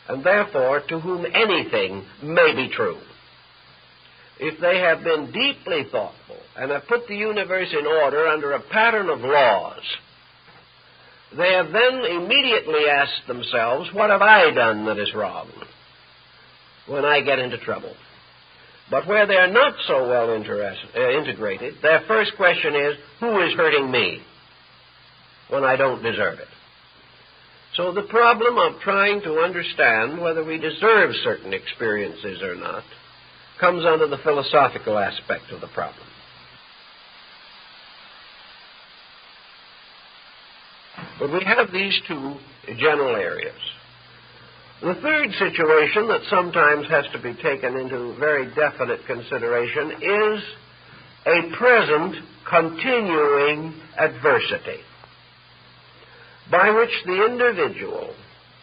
and therefore to whom anything may be true. If they have been deeply thoughtful and have put the universe in order under a pattern of laws, they have then immediately asked themselves, what have I done that is wrong when I get into trouble? But where they are not so well integrated, their first question is, who is hurting me when I don't deserve it? So the problem of trying to understand whether we deserve certain experiences or not comes under the philosophical aspect of the problem. But we have these two general areas. The third situation that sometimes has to be taken into very definite consideration is a present continuing adversity by which the individual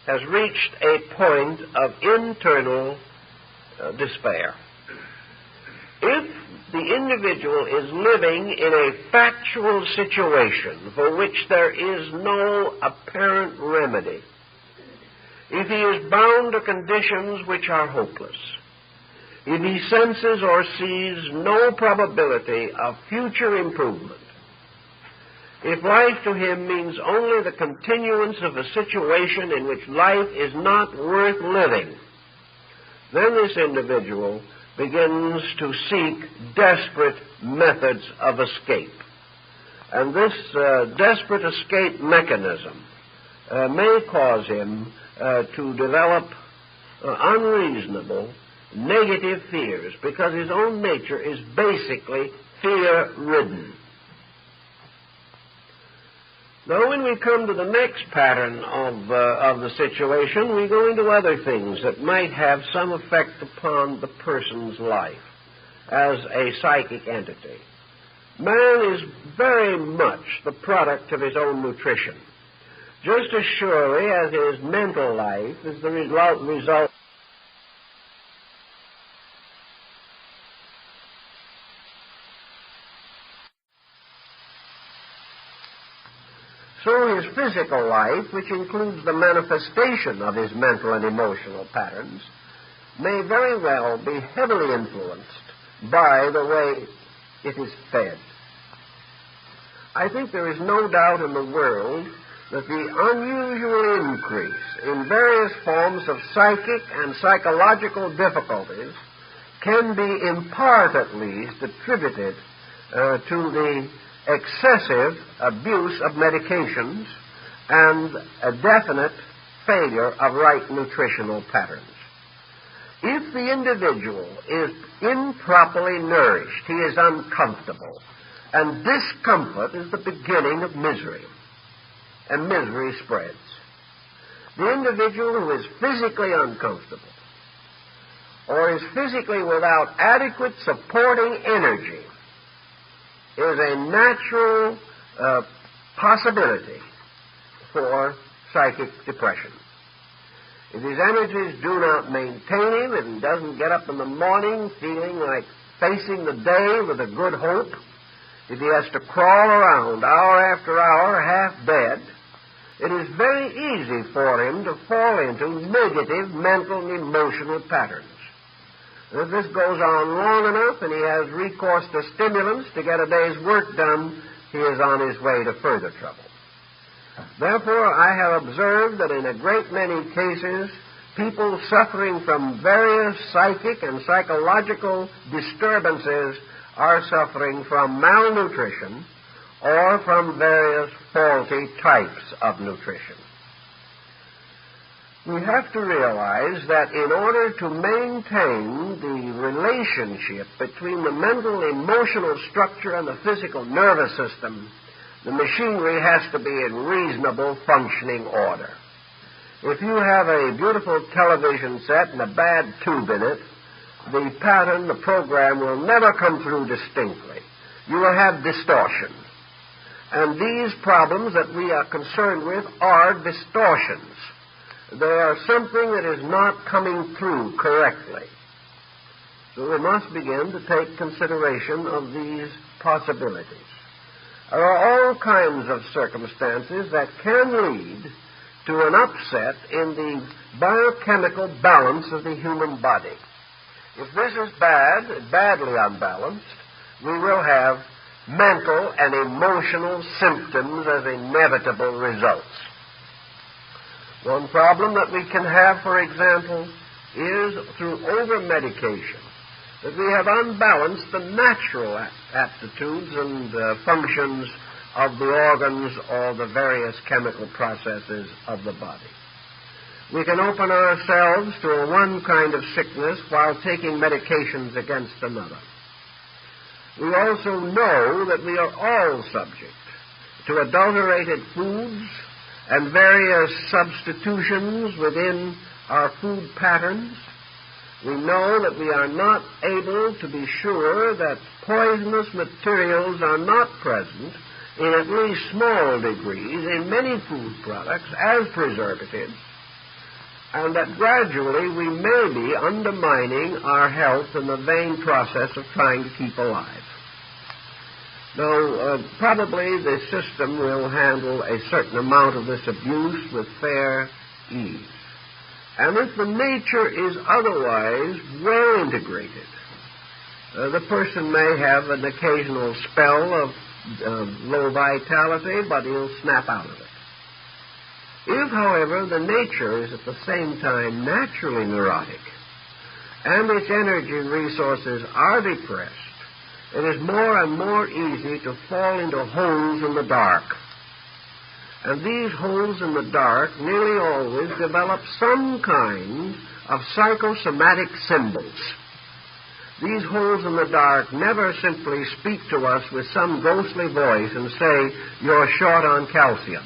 has reached a point of internal despair. If the individual is living in a factual situation for which there is no apparent remedy, if he is bound to conditions which are hopeless, if he senses or sees no probability of future improvement, if life to him means only the continuance of a situation in which life is not worth living, then this individual begins to seek desperate methods of escape. And this desperate escape mechanism may cause him to develop unreasonable, negative fears, because his own nature is basically fear-ridden. Now, when we come to the next pattern of the situation, we go into other things that might have some effect upon the person's life as a psychic entity. Man is very much the product of his own nutrition, just as surely as his mental life is the result. So his physical life, which includes the manifestation of his mental and emotional patterns, may very well be heavily influenced by the way it is fed. I think there is no doubt in the world that the unusual increase in various forms of psychic and psychological difficulties can be in part at least attributed to the excessive abuse of medications and a definite failure of right nutritional patterns. If the individual is improperly nourished, he is uncomfortable, and discomfort is the beginning of misery, and misery spreads. The individual who is physically uncomfortable or is physically without adequate supporting energy is a natural possibility for psychic depression. If his energies do not maintain him, if he doesn't get up in the morning feeling like facing the day with a good hope, if he has to crawl around hour after hour half dead, it is very easy for him to fall into negative mental and emotional patterns. If this goes on long enough and he has recourse to stimulants to get a day's work done, he is on his way to further trouble. Therefore, I have observed that in a great many cases, people suffering from various psychic and psychological disturbances are suffering from malnutrition or from various faulty types of nutrition. We have to realize that in order to maintain the relationship between the mental, emotional structure and the physical nervous system, the machinery has to be in reasonable functioning order. If you have a beautiful television set and a bad tube in it, the pattern, the program will never come through distinctly. You will have distortion. And these problems that we are concerned with are distortions. They are something that is not coming through correctly. So we must begin to take consideration of these possibilities. There are all kinds of circumstances that can lead to an upset in the biochemical balance of the human body. If this is badly unbalanced, we will have mental and emotional symptoms as inevitable results. One problem that we can have, for example, is through over-medication, that we have unbalanced the natural aptitudes and functions of the organs or the various chemical processes of the body. We can open ourselves to one kind of sickness while taking medications against another. We also know that we are all subject to adulterated foods and various substitutions within our food patterns. We know that we are not able to be sure that poisonous materials are not present in at least small degrees in many food products as preservatives, and that gradually we may be undermining our health in the vain process of trying to keep alive. Now, probably the system will handle a certain amount of this abuse with fair ease. And if the nature is otherwise well integrated, the person may have an occasional spell of low vitality, but he'll snap out of it. If, however, the nature is at the same time naturally neurotic, and its energy resources are depressed, it is more and more easy to fall into holes in the dark. And these holes in the dark nearly always develop some kind of psychosomatic symbols. These holes in the dark never simply speak to us with some ghostly voice and say, "You're short on calcium."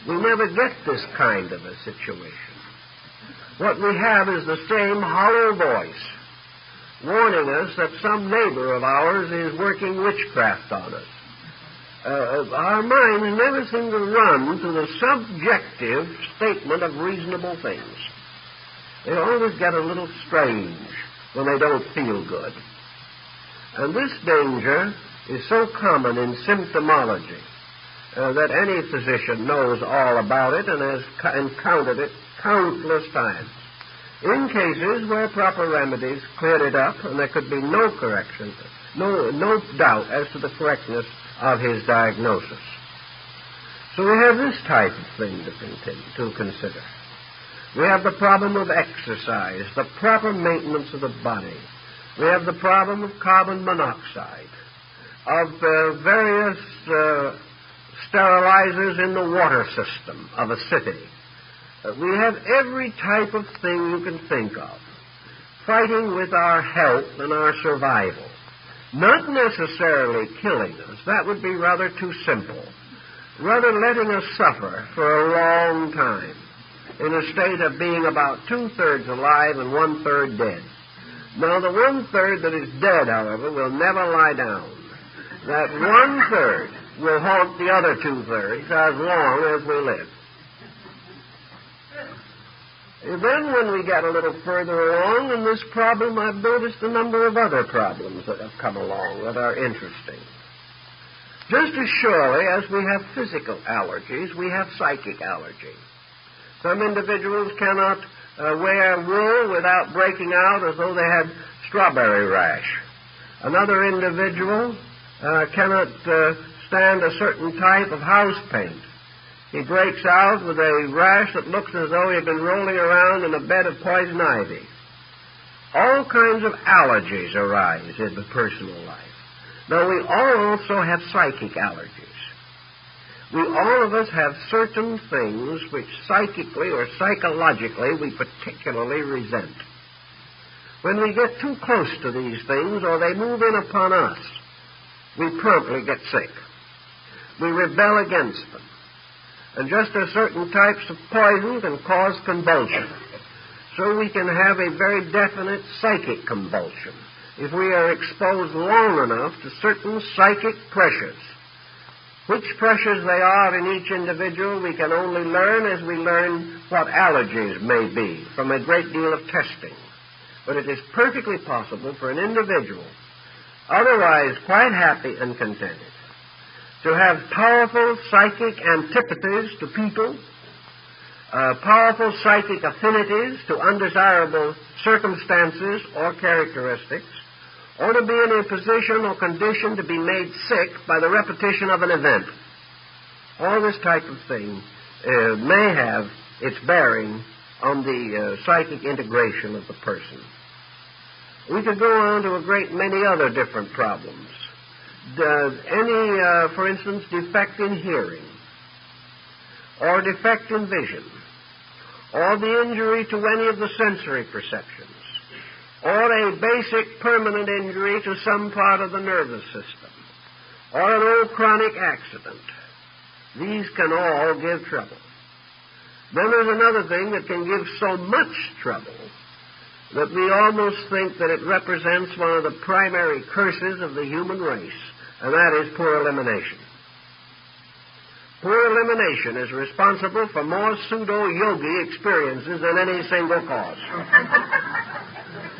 We never get this kind of a situation. What we have is the same hollow voice warning us that some neighbor of ours is working witchcraft on us. Our minds never seem to run to the subjective statement of reasonable things. They always get a little strange when they don't feel good. And this danger is so common in symptomology that any physician knows all about it and has encountered it countless times. In cases where proper remedies cleared it up and there could be no correction, no doubt as to the correctness of his diagnosis. So we have this type of thing to consider. We have the problem of exercise, the proper maintenance of the body. We have the problem of carbon monoxide, of various sterilizers in the water system of a city. We have every type of thing you can think of, fighting with our health and our survival. Not necessarily killing us. That would be rather too simple. Rather letting us suffer for a long time in a state of being about 2/3 alive and 1/3 dead. Now, the 1/3 that is dead, however, will never lie down. That 1/3 will haunt the other 2/3 as long as we live. Then when we get a little further along in this problem, I've noticed a number of other problems that have come along that are interesting. Just as surely as we have physical allergies, we have psychic allergy. Some individuals cannot wear wool without breaking out as though they had strawberry rash. Another individual cannot stand a certain type of house paint. He breaks out with a rash that looks as though he had been rolling around in a bed of poison ivy. All kinds of allergies arise in the personal life. Now, we all also have psychic allergies. All of us have certain things which psychically or psychologically we particularly resent. When we get too close to these things or they move in upon us, we promptly get sick. We rebel against them. And just as certain types of poison can cause convulsion, so we can have a very definite psychic convulsion if we are exposed long enough to certain psychic pressures. Which pressures they are in each individual we can only learn as we learn what allergies may be from a great deal of testing. But it is perfectly possible for an individual, otherwise quite happy and contented, to have powerful psychic antipathies to people, powerful psychic affinities to undesirable circumstances or characteristics, or to be in a position or condition to be made sick by the repetition of an event. All this type of thing may have its bearing on the psychic integration of the person. We could go on to a great many other different problems. For instance, defect in hearing, or defect in vision, or the injury to any of the sensory perceptions, or a basic permanent injury to some part of the nervous system, or an old chronic accident. These can all give trouble. Then there's another thing that can give so much trouble that we almost think that it represents one of the primary curses of the human race, and that is poor elimination. Poor elimination is responsible for more pseudo-yogi experiences than any single cause.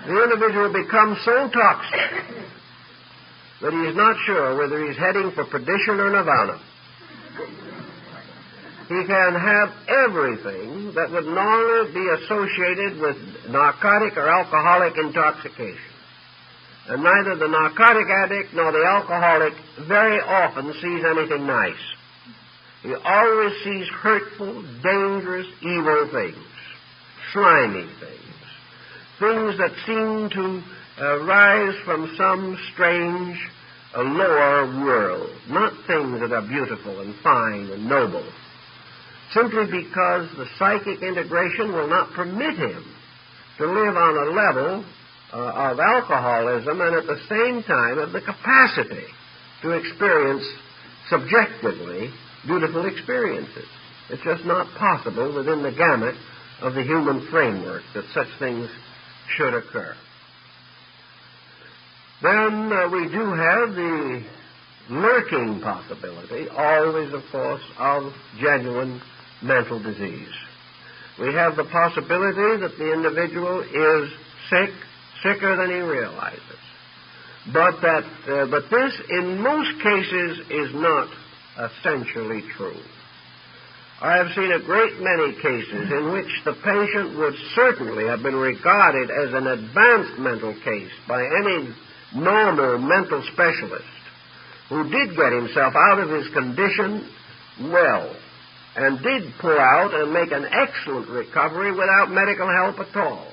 The individual becomes so toxic that he is not sure whether he's heading for perdition or nirvana. He can have everything that would normally be associated with narcotic or alcoholic intoxication. And neither the narcotic addict nor the alcoholic very often sees anything nice. He always sees hurtful, dangerous, evil things, slimy things, things that seem to rise from some strange, lower world, not things that are beautiful and fine and noble, simply because the psychic integration will not permit him to live on a level of alcoholism and at the same time have the capacity to experience subjectively beautiful experiences. It's just not possible within the gamut of the human framework that such things should occur. Then we do have the lurking possibility, always, of course, of genuine mental disease. We have the possibility that the individual is sick, sicker than he realizes. But this, in most cases, is not essentially true. I have seen a great many cases in which the patient would certainly have been regarded as an advanced mental case by any normal mental specialist who did get himself out of his condition well and did pull out and make an excellent recovery without medical help at all,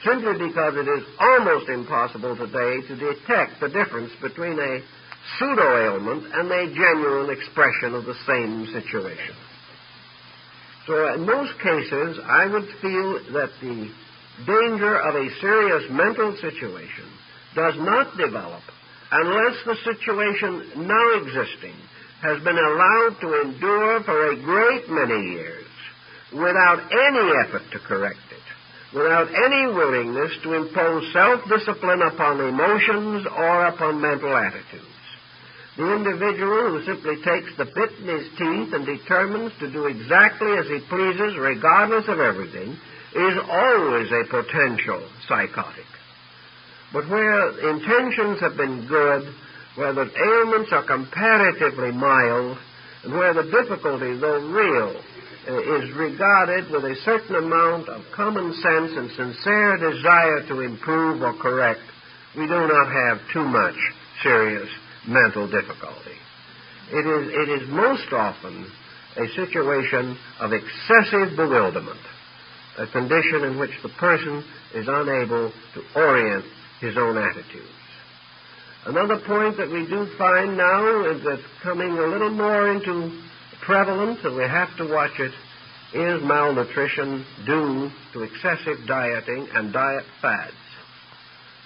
simply because it is almost impossible today to detect the difference between a pseudo-ailment and a genuine expression of the same situation. So in most cases, I would feel that the danger of a serious mental situation does not develop unless the situation now existing has been allowed to endure for a great many years without any effort to correct it, without any willingness to impose self-discipline upon emotions or upon mental attitudes. The individual who simply takes the bit in his teeth and determines to do exactly as he pleases, regardless of everything, is always a potential psychotic. But where intentions have been good, where the ailments are comparatively mild, and where the difficulty, though real, is regarded with a certain amount of common sense and sincere desire to improve or correct, we do not have too much serious mental difficulty. It is most often a situation of excessive bewilderment, a condition in which the person is unable to orient his own attitudes. Another point that we do find now is that's coming a little more into prevalence, and we have to watch it, is malnutrition due to excessive dieting and diet fads.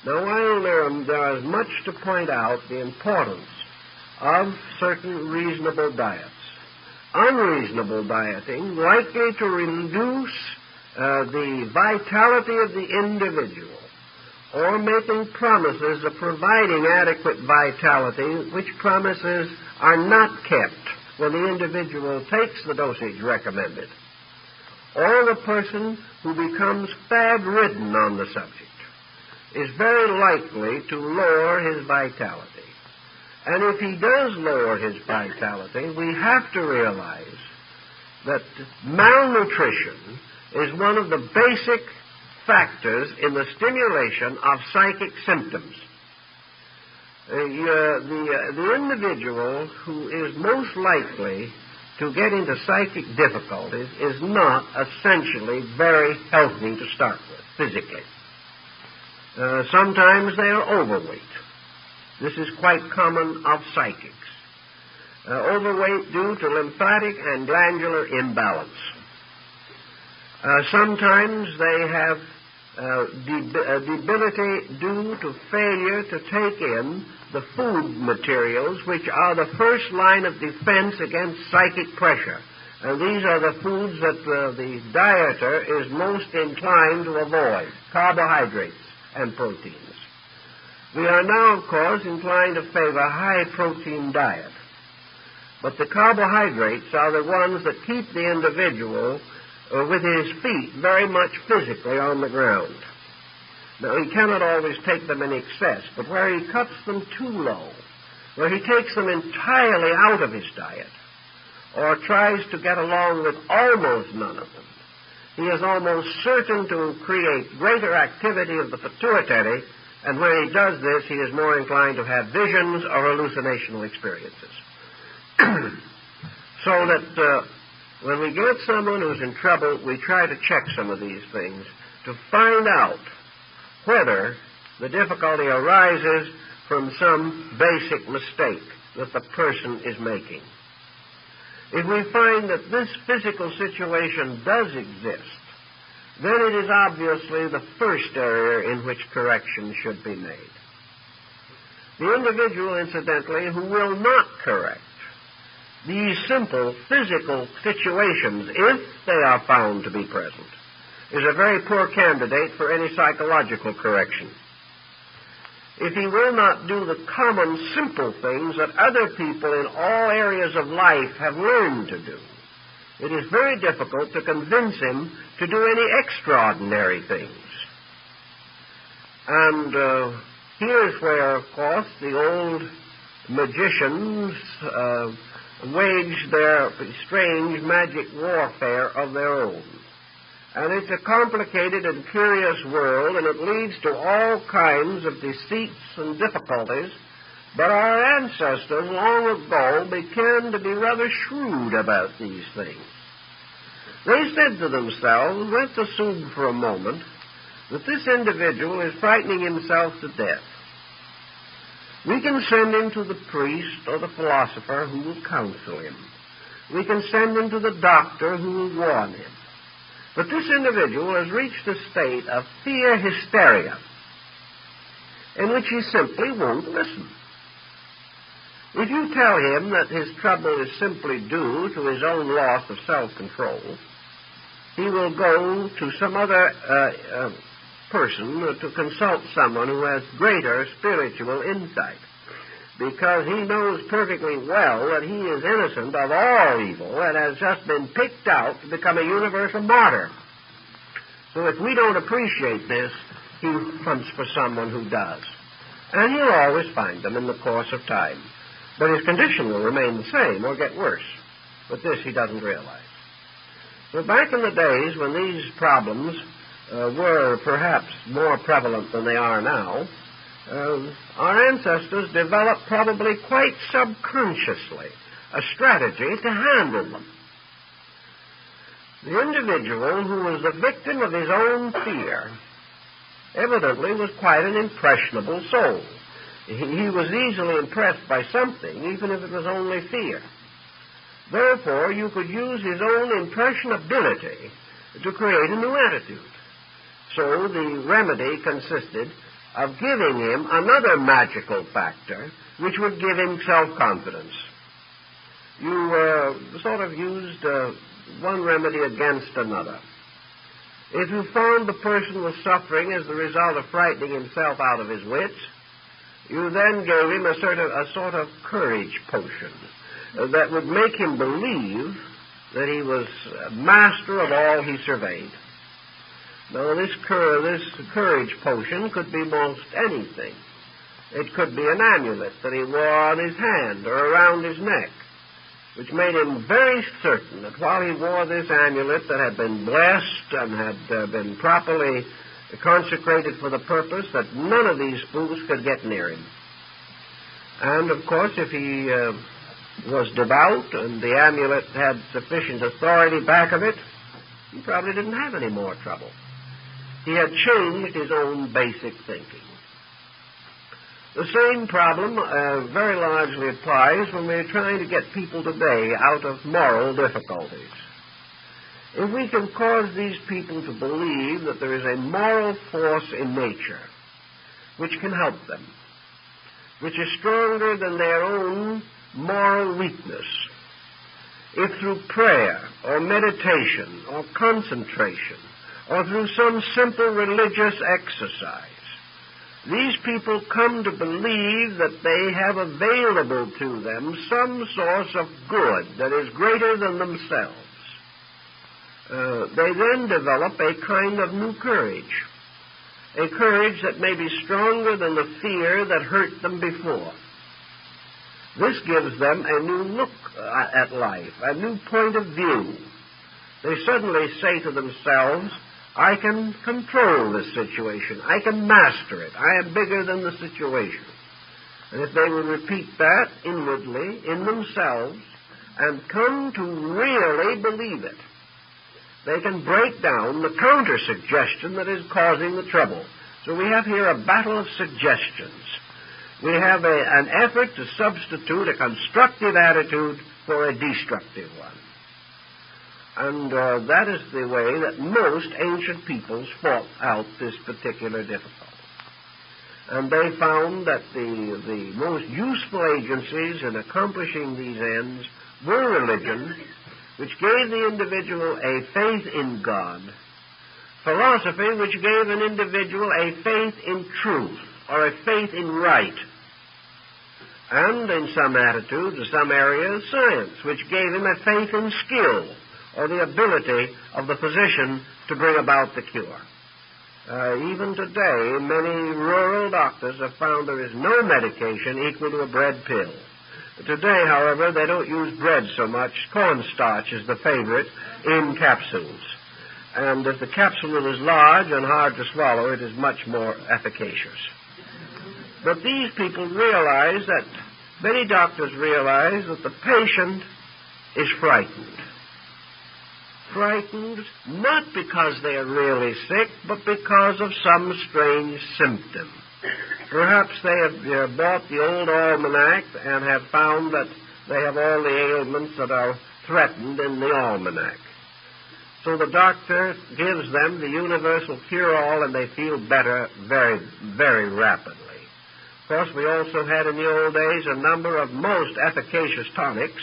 Now, while there is much to point out the importance of certain reasonable diets, unreasonable dieting likely to reduce the vitality of the individual, or making promises of providing adequate vitality, which promises are not kept when the individual takes the dosage recommended, or the person who becomes fad-ridden on the subject is very likely to lower his vitality. And if he does lower his vitality, we have to realize that malnutrition is one of the basic factors in the stimulation of psychic symptoms. The individual who is most likely to get into psychic difficulties is not essentially very healthy to start with, physically. Sometimes they are overweight. This is quite common of psychics. Overweight due to lymphatic and glandular imbalance. Sometimes they have debility due to failure to take in the food materials which are the first line of defense against psychic pressure. And these are the foods that the dieter is most inclined to avoid, carbohydrates and proteins. We are now, of course, inclined to favor a high-protein diet. But the carbohydrates are the ones that keep the individual with his feet very much physically on the ground. Now, he cannot always take them in excess, but where he cuts them too low, where he takes them entirely out of his diet, or tries to get along with almost none of them, he is almost certain to create greater activity of the pituitary, and when he does this, he is more inclined to have visions or hallucinational experiences. So that when we get someone who's in trouble, we try to check some of these things to find out whether the difficulty arises from some basic mistake that the person is making. If we find that this physical situation does exist, then it is obviously the first area in which correction should be made. The individual, incidentally, who will not correct these simple physical situations, if they are found to be present, is a very poor candidate for any psychological correction. if he will not do the common, simple things that other people in all areas of life have learned to do, it is very difficult to convince him to do any extraordinary things. And here's where, of course, the old magicians wage their strange magic warfare of their own. And it's a complicated and curious world, and it leads to all kinds of deceits and difficulties. But our ancestors long ago began to be rather shrewd about these things. They said to themselves, let's assume for a moment that this individual is frightening himself to death. We can send him to the priest or the philosopher who will counsel him. We can send him to the doctor who will warn him. But this individual has reached a state of fear hysteria in which he simply won't listen. If you tell him that his trouble is simply due to his own loss of self-control, he will go to some other person to consult someone who has greater spiritual insight, because he knows perfectly well that he is innocent of all evil and has just been picked out to become a universal martyr. So if we don't appreciate this, he hunts for someone who does. And he'll always find them in the course of time. But his condition will remain the same or get worse. But this he doesn't realize. So back in the days when these problems were perhaps more prevalent than they are now, our ancestors developed probably quite subconsciously a strategy to handle them. The individual who was the victim of his own fear evidently was quite an impressionable soul. He was easily impressed by something, even if it was only fear. Therefore, you could use his own impressionability to create a new attitude. So the remedy consisted of giving him another magical factor which would give him self-confidence. You sort of used one remedy against another. If you found the person was suffering as the result of frightening himself out of his wits, you then gave him a sort of courage potion that would make him believe that he was master of all he surveyed. Now, this courage potion could be most anything. It could be an amulet that he wore on his hand or around his neck, which made him very certain that while he wore this amulet that had been blessed and had been properly consecrated for the purpose, that none of these spooks could get near him. And, of course, if he was devout and the amulet had sufficient authority back of it, he probably didn't have any more trouble. He had changed his own basic thinking. The same problem very largely applies when we're trying to get people today out of moral difficulties. If we can cause these people to believe that there is a moral force in nature which can help them, which is stronger than their own moral weakness, if through prayer or meditation or concentration or through some simple religious exercise, these people come to believe that they have available to them some source of good that is greater than themselves, they then develop a kind of new courage, a courage that may be stronger than the fear that hurt them before. This gives them a new look at life, a new point of view. They suddenly say to themselves, I can control this situation. I can master it. I am bigger than the situation. And if they will repeat that inwardly, in themselves, and come to really believe it, they can break down the counter-suggestion that is causing the trouble. So we have here a battle of suggestions. We have an effort to substitute a constructive attitude for a destructive one. And that is the way that most ancient peoples fought out this particular difficulty. And they found that the most useful agencies in accomplishing these ends were religion, which gave the individual a faith in God, philosophy, which gave an individual a faith in truth, or a faith in right, and in some attitudes, or some areas, science, which gave him a faith in skill or the ability of the physician to bring about the cure. Even today, many rural doctors have found there is no medication equal to a bread pill. Today, however, they don't use bread so much. Cornstarch is the favorite in capsules. And if the capsule is large and hard to swallow, it is much more efficacious. But these people realize that, many doctors realize that the patient is frightened. Frightened not because they are really sick, but because of some strange symptom. Perhaps they have bought the old almanac and have found that they have all the ailments that are threatened in the almanac. So the doctor gives them the universal cure-all, and they feel better very, very rapidly. Of course, we also had in the old days a number of most efficacious tonics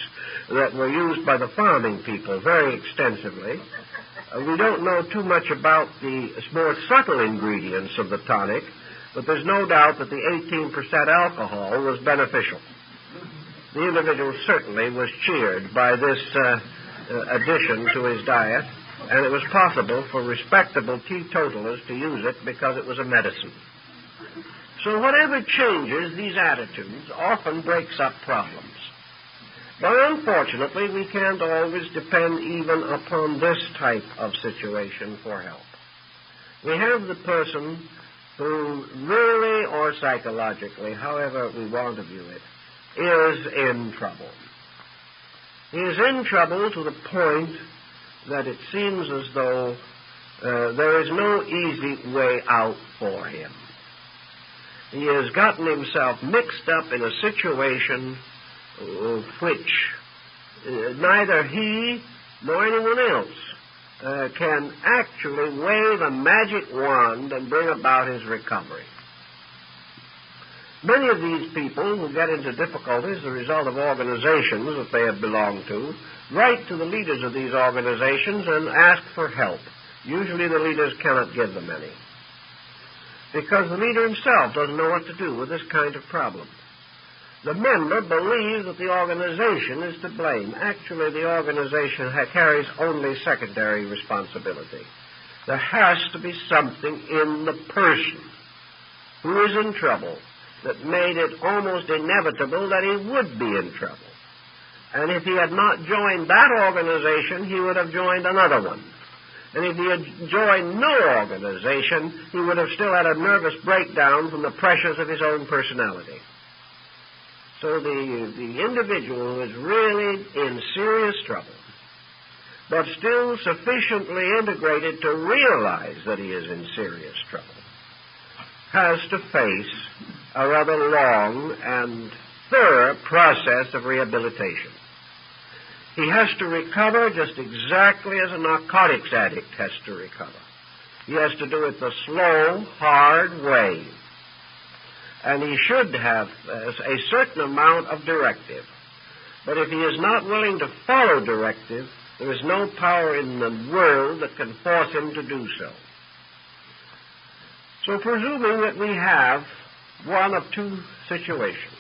that were used by the farming people very extensively. We don't know too much about the more subtle ingredients of the tonic, but there's no doubt that the 18% alcohol was beneficial. The individual certainly was cheered by this addition to his diet, and it was possible for respectable teetotalers to use it because it was a medicine. So whatever changes these attitudes often breaks up problems. But unfortunately, we can't always depend even upon this type of situation for help. We have the person who really or psychologically, however we want to view it, is in trouble. He is in trouble to the point that it seems as though there is no easy way out for him. He has gotten himself mixed up in a situation which neither he nor anyone else can actually wave a magic wand and bring about his recovery. Many of these people who get into difficulties as a result of organizations that they have belonged to write to the leaders of these organizations and ask for help. Usually the leaders cannot give them any, because the leader himself doesn't know what to do with this kind of problem. The member believes that the organization is to blame. Actually, the organization carries only secondary responsibility. There has to be something in the person who is in trouble that made it almost inevitable that he would be in trouble. And if he had not joined that organization, he would have joined another one. And if he had joined no organization, he would have still had a nervous breakdown from the pressures of his own personality. So the individual who is really in serious trouble, but still sufficiently integrated to realize that he is in serious trouble, has to face a rather long and thorough process of rehabilitation. He has to recover just exactly as a narcotics addict has to recover. He has to do it the slow, hard way. And he should have a certain amount of directive. But if he is not willing to follow directive, there is no power in the world that can force him to do so. So presuming that we have one of two situations,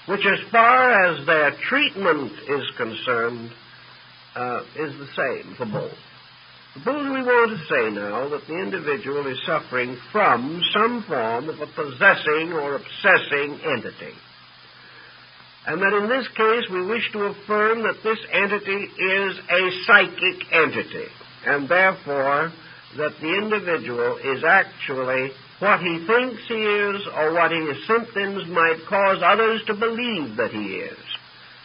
which as far as their treatment is concerned, is the same for both. Suppose we want to say now that the individual is suffering from some form of a possessing or obsessing entity, and that in this case we wish to affirm that this entity is a psychic entity, and therefore that the individual is actually what he thinks he is, or what his symptoms might cause others to believe that he is,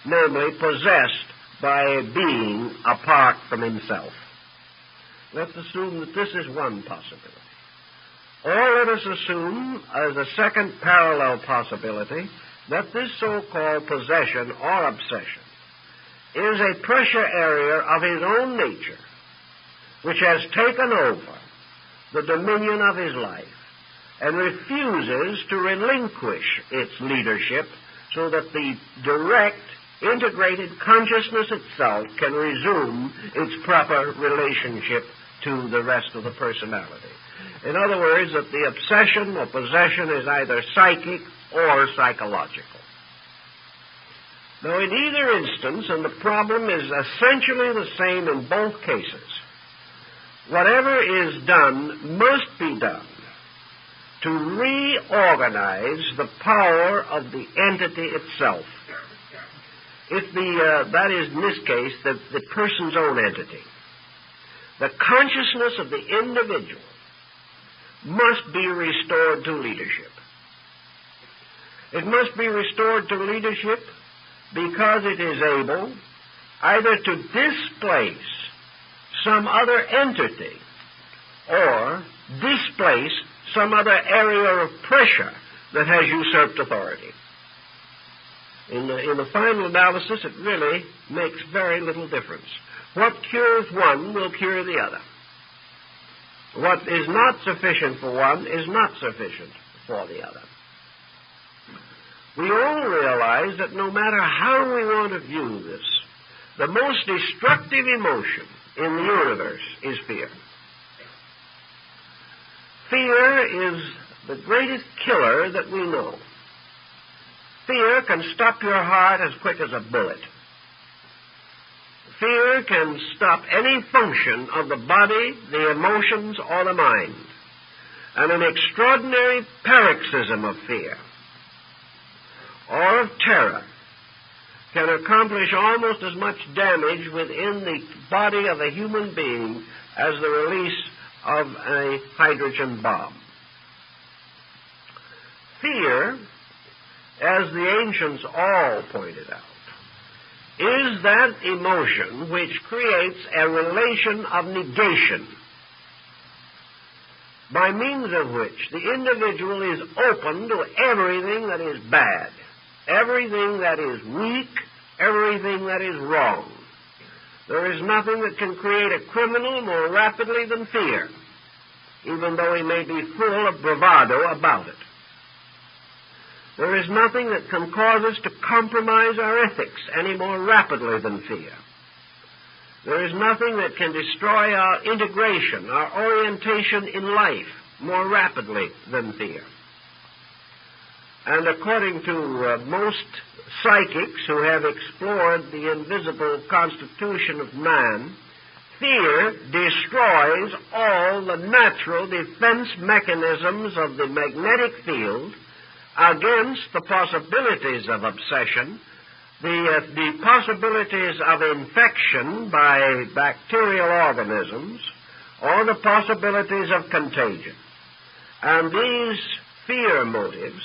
namely possessed by a being apart from himself. Let's assume that this is one possibility. Or let us assume, as a second parallel possibility, that this so-called possession or obsession is a pressure area of his own nature, which has taken over the dominion of his life and refuses to relinquish its leadership so that the direct, integrated consciousness itself can resume its proper relationship to the rest of the personality. In other words, that the obsession or possession is either psychic or psychological. Now, in either instance, and the problem is essentially the same in both cases, whatever is done must be done to reorganize the power of the entity itself. If that is, in this case, the person's own entity. The consciousness of the individual must be restored to leadership. It must be restored to leadership because it is able either to displace some other entity or displace some other area of pressure that has usurped authority. In the final analysis, it really makes very little difference. What cures one will cure the other. What is not sufficient for one is not sufficient for the other. We all realize that no matter how we want to view this, the most destructive emotion in the universe is fear. Fear is the greatest killer that we know. Fear can stop your heart as quick as a bullet. Fear can stop any function of the body, the emotions, or the mind. And an extraordinary paroxysm of fear or of terror can accomplish almost as much damage within the body of a human being as the release of a hydrogen bomb. Fear, as the ancients all pointed out, is that emotion which creates a relation of negation, by means of which the individual is open to everything that is bad, everything that is weak, everything that is wrong. There is nothing that can create a criminal more rapidly than fear, even though he may be full of bravado about it. There is nothing that can cause us to compromise our ethics any more rapidly than fear. There is nothing that can destroy our integration, our orientation in life more rapidly than fear. And according to most psychics who have explored the invisible constitution of man, fear destroys all the natural defense mechanisms of the magnetic field against the possibilities of obsession, the possibilities of infection by bacterial organisms, or the possibilities of contagion. And these fear motives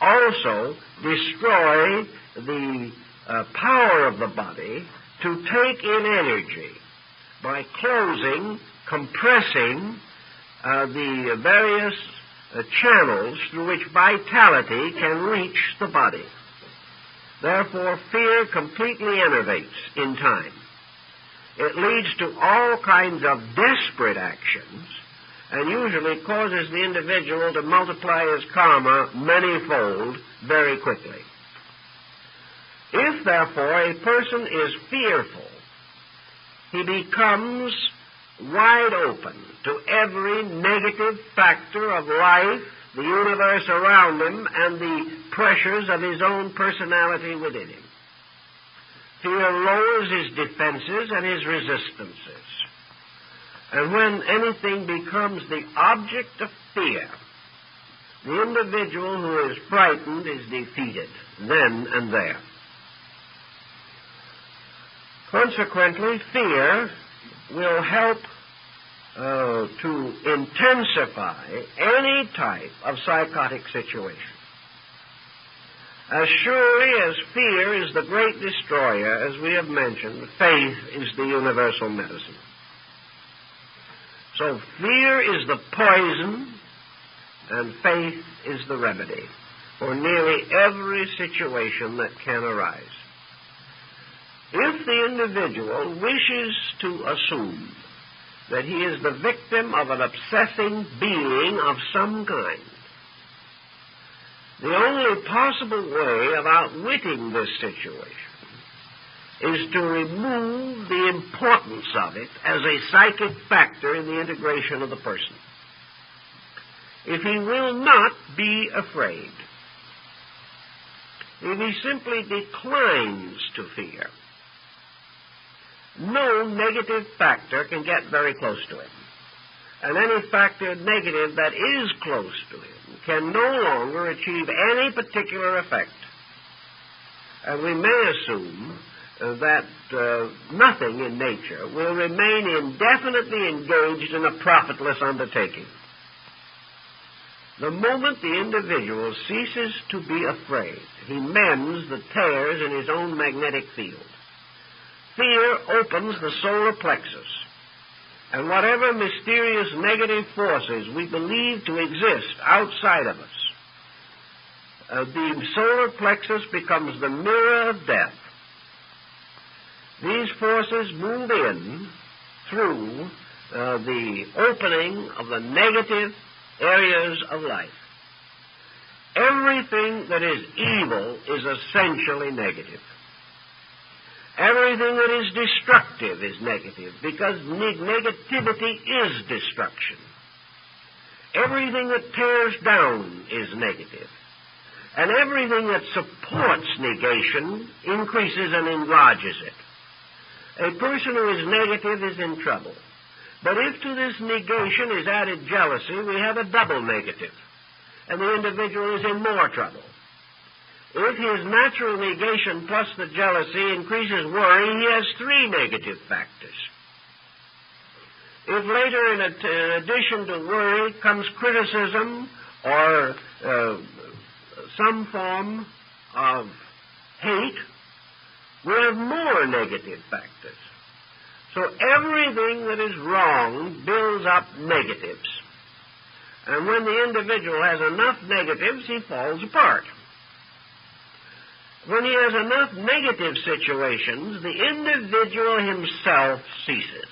also destroy the power of the body to take in energy by closing, compressing the various channels through which vitality can reach the body. Therefore, fear completely enervates in time. It leads to all kinds of desperate actions and usually causes the individual to multiply his karma manyfold very quickly. If, therefore, a person is fearful, he becomes wide open to every negative factor of life, the universe around him, and the pressures of his own personality within him. Fear lowers his defenses and his resistances. And when anything becomes the object of fear, the individual who is frightened is defeated then and there. Consequently, fear will help to intensify any type of psychotic situation. As surely as fear is the great destroyer, as we have mentioned, faith is the universal medicine. So fear is the poison and faith is the remedy for nearly every situation that can arise. If the individual wishes to assume that he is the victim of an obsessing being of some kind, the only possible way of outwitting this situation is to remove the importance of it as a psychic factor in the integration of the person. if he will not be afraid, if he simply declines to fear, no negative factor can get very close to him. And any factor negative that is close to him can no longer achieve any particular effect. And we may assume that nothing in nature will remain indefinitely engaged in a profitless undertaking. The moment the individual ceases to be afraid, he mends the tears in his own magnetic field. Fear opens the solar plexus, and whatever mysterious negative forces we believe to exist outside of us, the solar plexus becomes the mirror of death. These forces move in through the opening of the negative areas of life. Everything that is evil is essentially negative. Everything that is destructive is negative, because negativity is destruction. Everything that tears down is negative. And everything that supports negation increases and enlarges it. A person who is negative is in trouble. But if to this negation is added jealousy, we have a double negative, and the individual is in more trouble. If his natural negation plus the jealousy increases worry, he has three negative factors. If later, in addition to worry, comes criticism or some form of hate, we have more negative factors. So everything that is wrong builds up negatives. And when the individual has enough negatives, he falls apart. When he has enough negative situations, the individual himself ceases.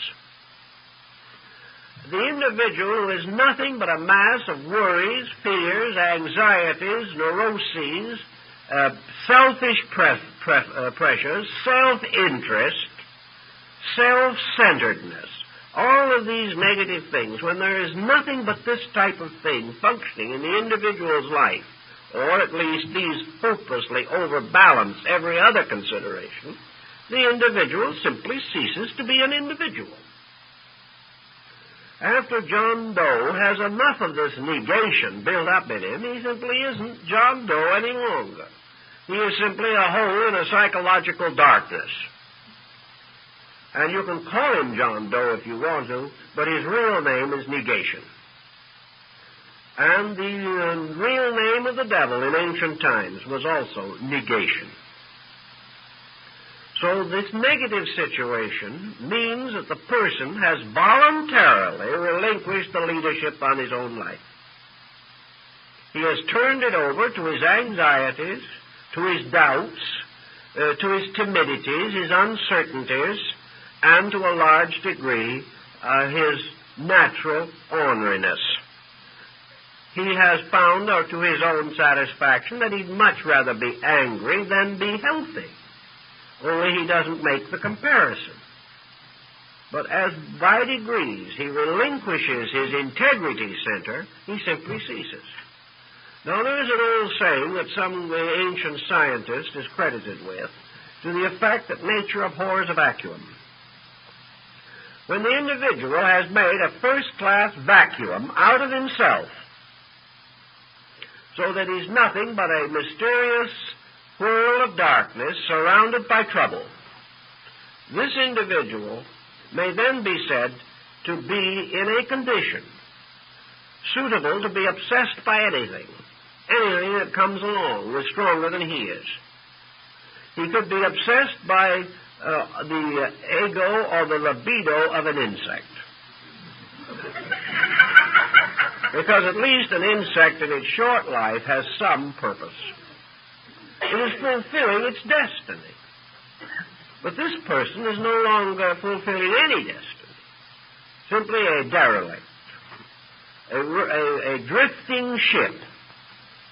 The individual is nothing but a mass of worries, fears, anxieties, neuroses, selfish pressures, self-interest, self-centeredness. All of these negative things, when there is nothing but this type of thing functioning in the individual's life, or at least these hopelessly overbalance every other consideration, the individual simply ceases to be an individual. After John Doe has enough of this negation built up in him, he simply isn't John Doe any longer. He is simply a hole in a psychological darkness. And you can call him John Doe if you want to, but his real name is negation. And the real name of the devil in ancient times was also negation. So this negative situation means that the person has voluntarily relinquished the leadership on his own life. He has turned it over to his anxieties, to his doubts, to his timidities, his uncertainties, and to a large degree his natural orneriness. He has found, to his own satisfaction, that he'd much rather be angry than be healthy. Only he doesn't make the comparison. But as by degrees he relinquishes his integrity center, he simply ceases. Now there is an old saying that some ancient scientist is credited with, to the effect that nature abhors a vacuum. When the individual has made a first-class vacuum out of himself, so that he's nothing but a mysterious whirl of darkness surrounded by trouble, this individual may then be said to be in a condition suitable to be obsessed by anything that comes along is stronger than he is. He could be obsessed by the ego or the libido of an insect. Because at least an insect in its short life has some purpose. It is fulfilling its destiny. But this person is no longer fulfilling any destiny. Simply a derelict, a drifting ship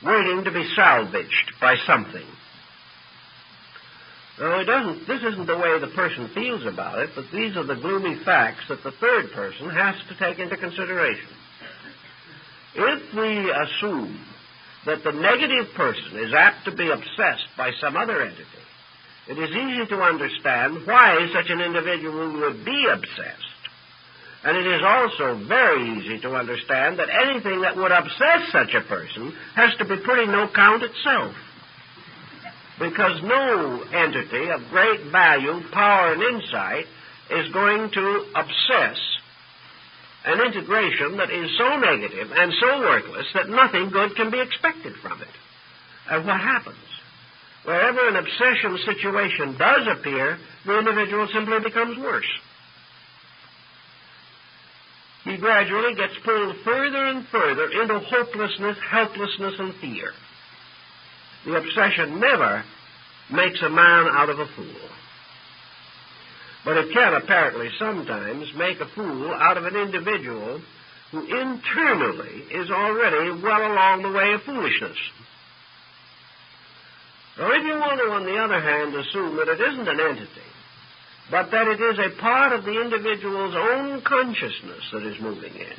waiting to be salvaged by something. Now, this isn't the way the person feels about it, but these are the gloomy facts that the third person has to take into consideration. If we assume that the negative person is apt to be obsessed by some other entity, it is easy to understand why such an individual would be obsessed. And it is also very easy to understand that anything that would obsess such a person has to be pretty no count itself. Because no entity of great value, power, and insight is going to obsess an integration that is so negative and so worthless that nothing good can be expected from it. And what happens? Wherever an obsession situation does appear, the individual simply becomes worse. He gradually gets pulled further and further into hopelessness, helplessness, and fear. The obsession never makes a man out of a fool. But it can apparently sometimes make a fool out of an individual who internally is already well along the way of foolishness. Now, if you want to, on the other hand, assume that it isn't an entity, but that it is a part of the individual's own consciousness that is moving in,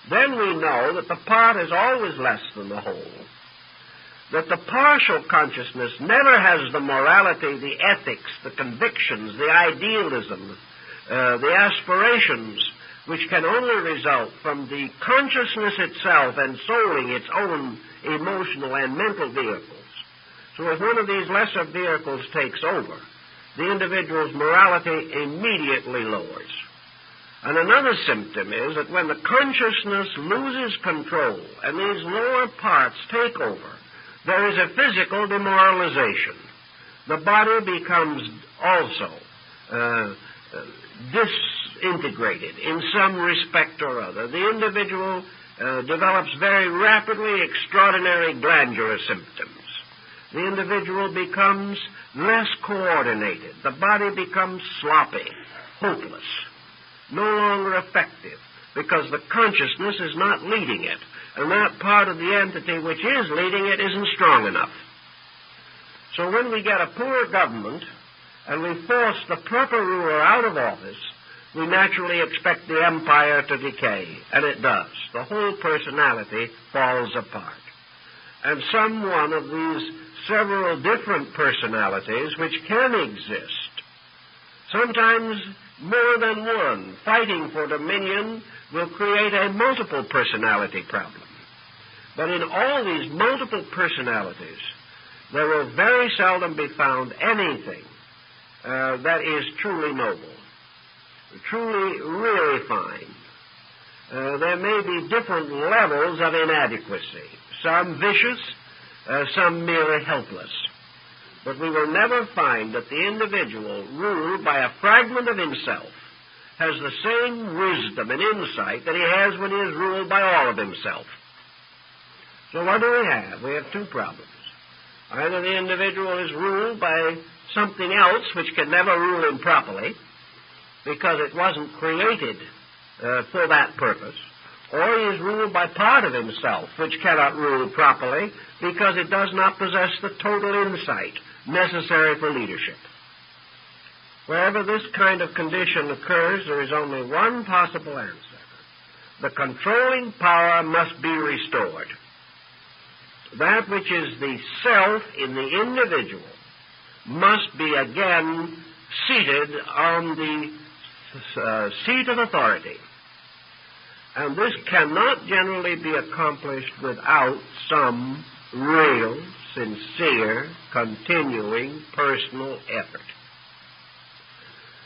then we know that the part is always less than the whole, that the partial consciousness never has the morality, the ethics, the convictions, the idealism, the aspirations, which can only result from the consciousness itself ensouling its own emotional and mental vehicles. So if one of these lesser vehicles takes over, the individual's morality immediately lowers. And another symptom is that when the consciousness loses control and these lower parts take over, there is a physical demoralization. The body becomes also disintegrated in some respect or other. The individual develops very rapidly extraordinary glandular symptoms. The individual becomes less coordinated. The body becomes sloppy, hopeless, no longer effective, because the consciousness is not leading it, and that part of the entity which is leading it isn't strong enough. So when we get a poor government and we force the proper ruler out of office, we naturally expect the empire to decay, and it does. The whole personality falls apart. And some one of these several different personalities which can exist, sometimes more than one, fighting for dominion, will create a multiple personality problem. But in all these multiple personalities, there will very seldom be found anything that is truly noble, truly really fine. There may be different levels of inadequacy, some vicious, some merely helpless. But we will never find that the individual ruled by a fragment of himself has the same wisdom and insight that he has when he is ruled by all of himself. So what do we have? We have two problems. Either the individual is ruled by something else which can never rule him properly because it wasn't created for that purpose, or he is ruled by part of himself which cannot rule properly because it does not possess the total insight necessary for leadership. Wherever this kind of condition occurs, there is only one possible answer. The controlling power must be restored. That which is the self in the individual must be again seated on the seat of authority. And this cannot generally be accomplished without some real, sincere, continuing personal effort.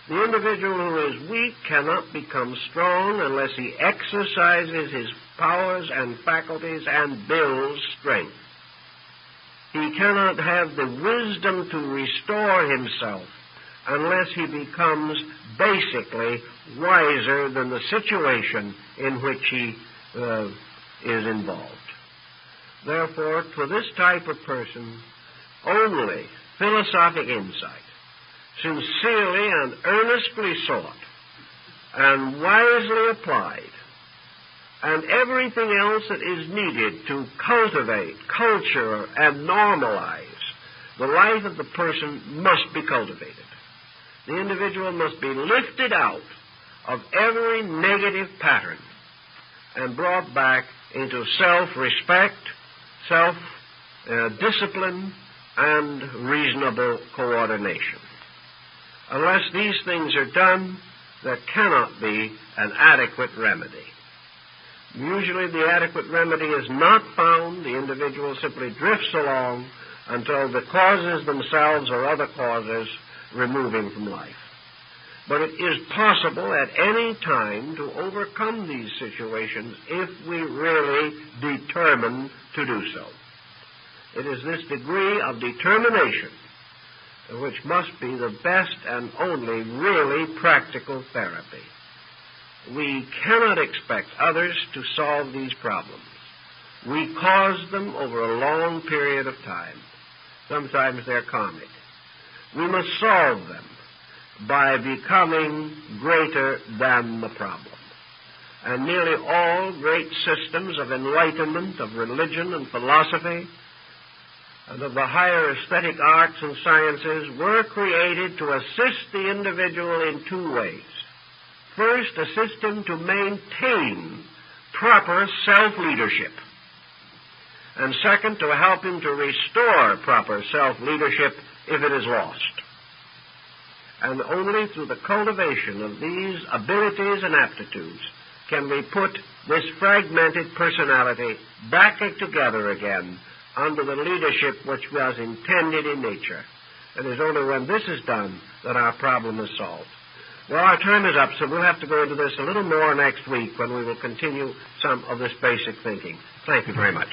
The individual who is weak cannot become strong unless he exercises his powers and faculties and builds strength. He cannot have the wisdom to restore himself unless he becomes basically wiser than the situation in which he is involved. Therefore, for this type of person, only philosophic insight, sincerely and earnestly sought, and wisely applied, and everything else that is needed to cultivate, culture, and normalize the life of the person must be cultivated. The individual must be lifted out of every negative pattern and brought back into self-respect, self-discipline, and reasonable coordination. Unless these things are done, there cannot be an adequate remedy. Usually the adequate remedy is not found. The individual simply drifts along until the causes themselves or other causes remove him from life. But it is possible at any time to overcome these situations if we really determine to do so. It is this degree of determination which must be the best and only really practical therapy. We cannot expect others to solve these problems. We cause them over a long period of time. Sometimes they're karmic. We must solve them by becoming greater than the problem. And nearly all great systems of enlightenment, of religion and philosophy, and of the higher aesthetic arts and sciences were created to assist the individual in two ways. First, assist him to maintain proper self-leadership. And second, to help him to restore proper self-leadership if it is lost. And only through the cultivation of these abilities and aptitudes can we put this fragmented personality back together again under the leadership which was intended in nature. And it is only when this is done that our problem is solved. Well, our time is up, so we'll have to go into this a little more next week when we will continue some of this basic thinking. Thank you very much.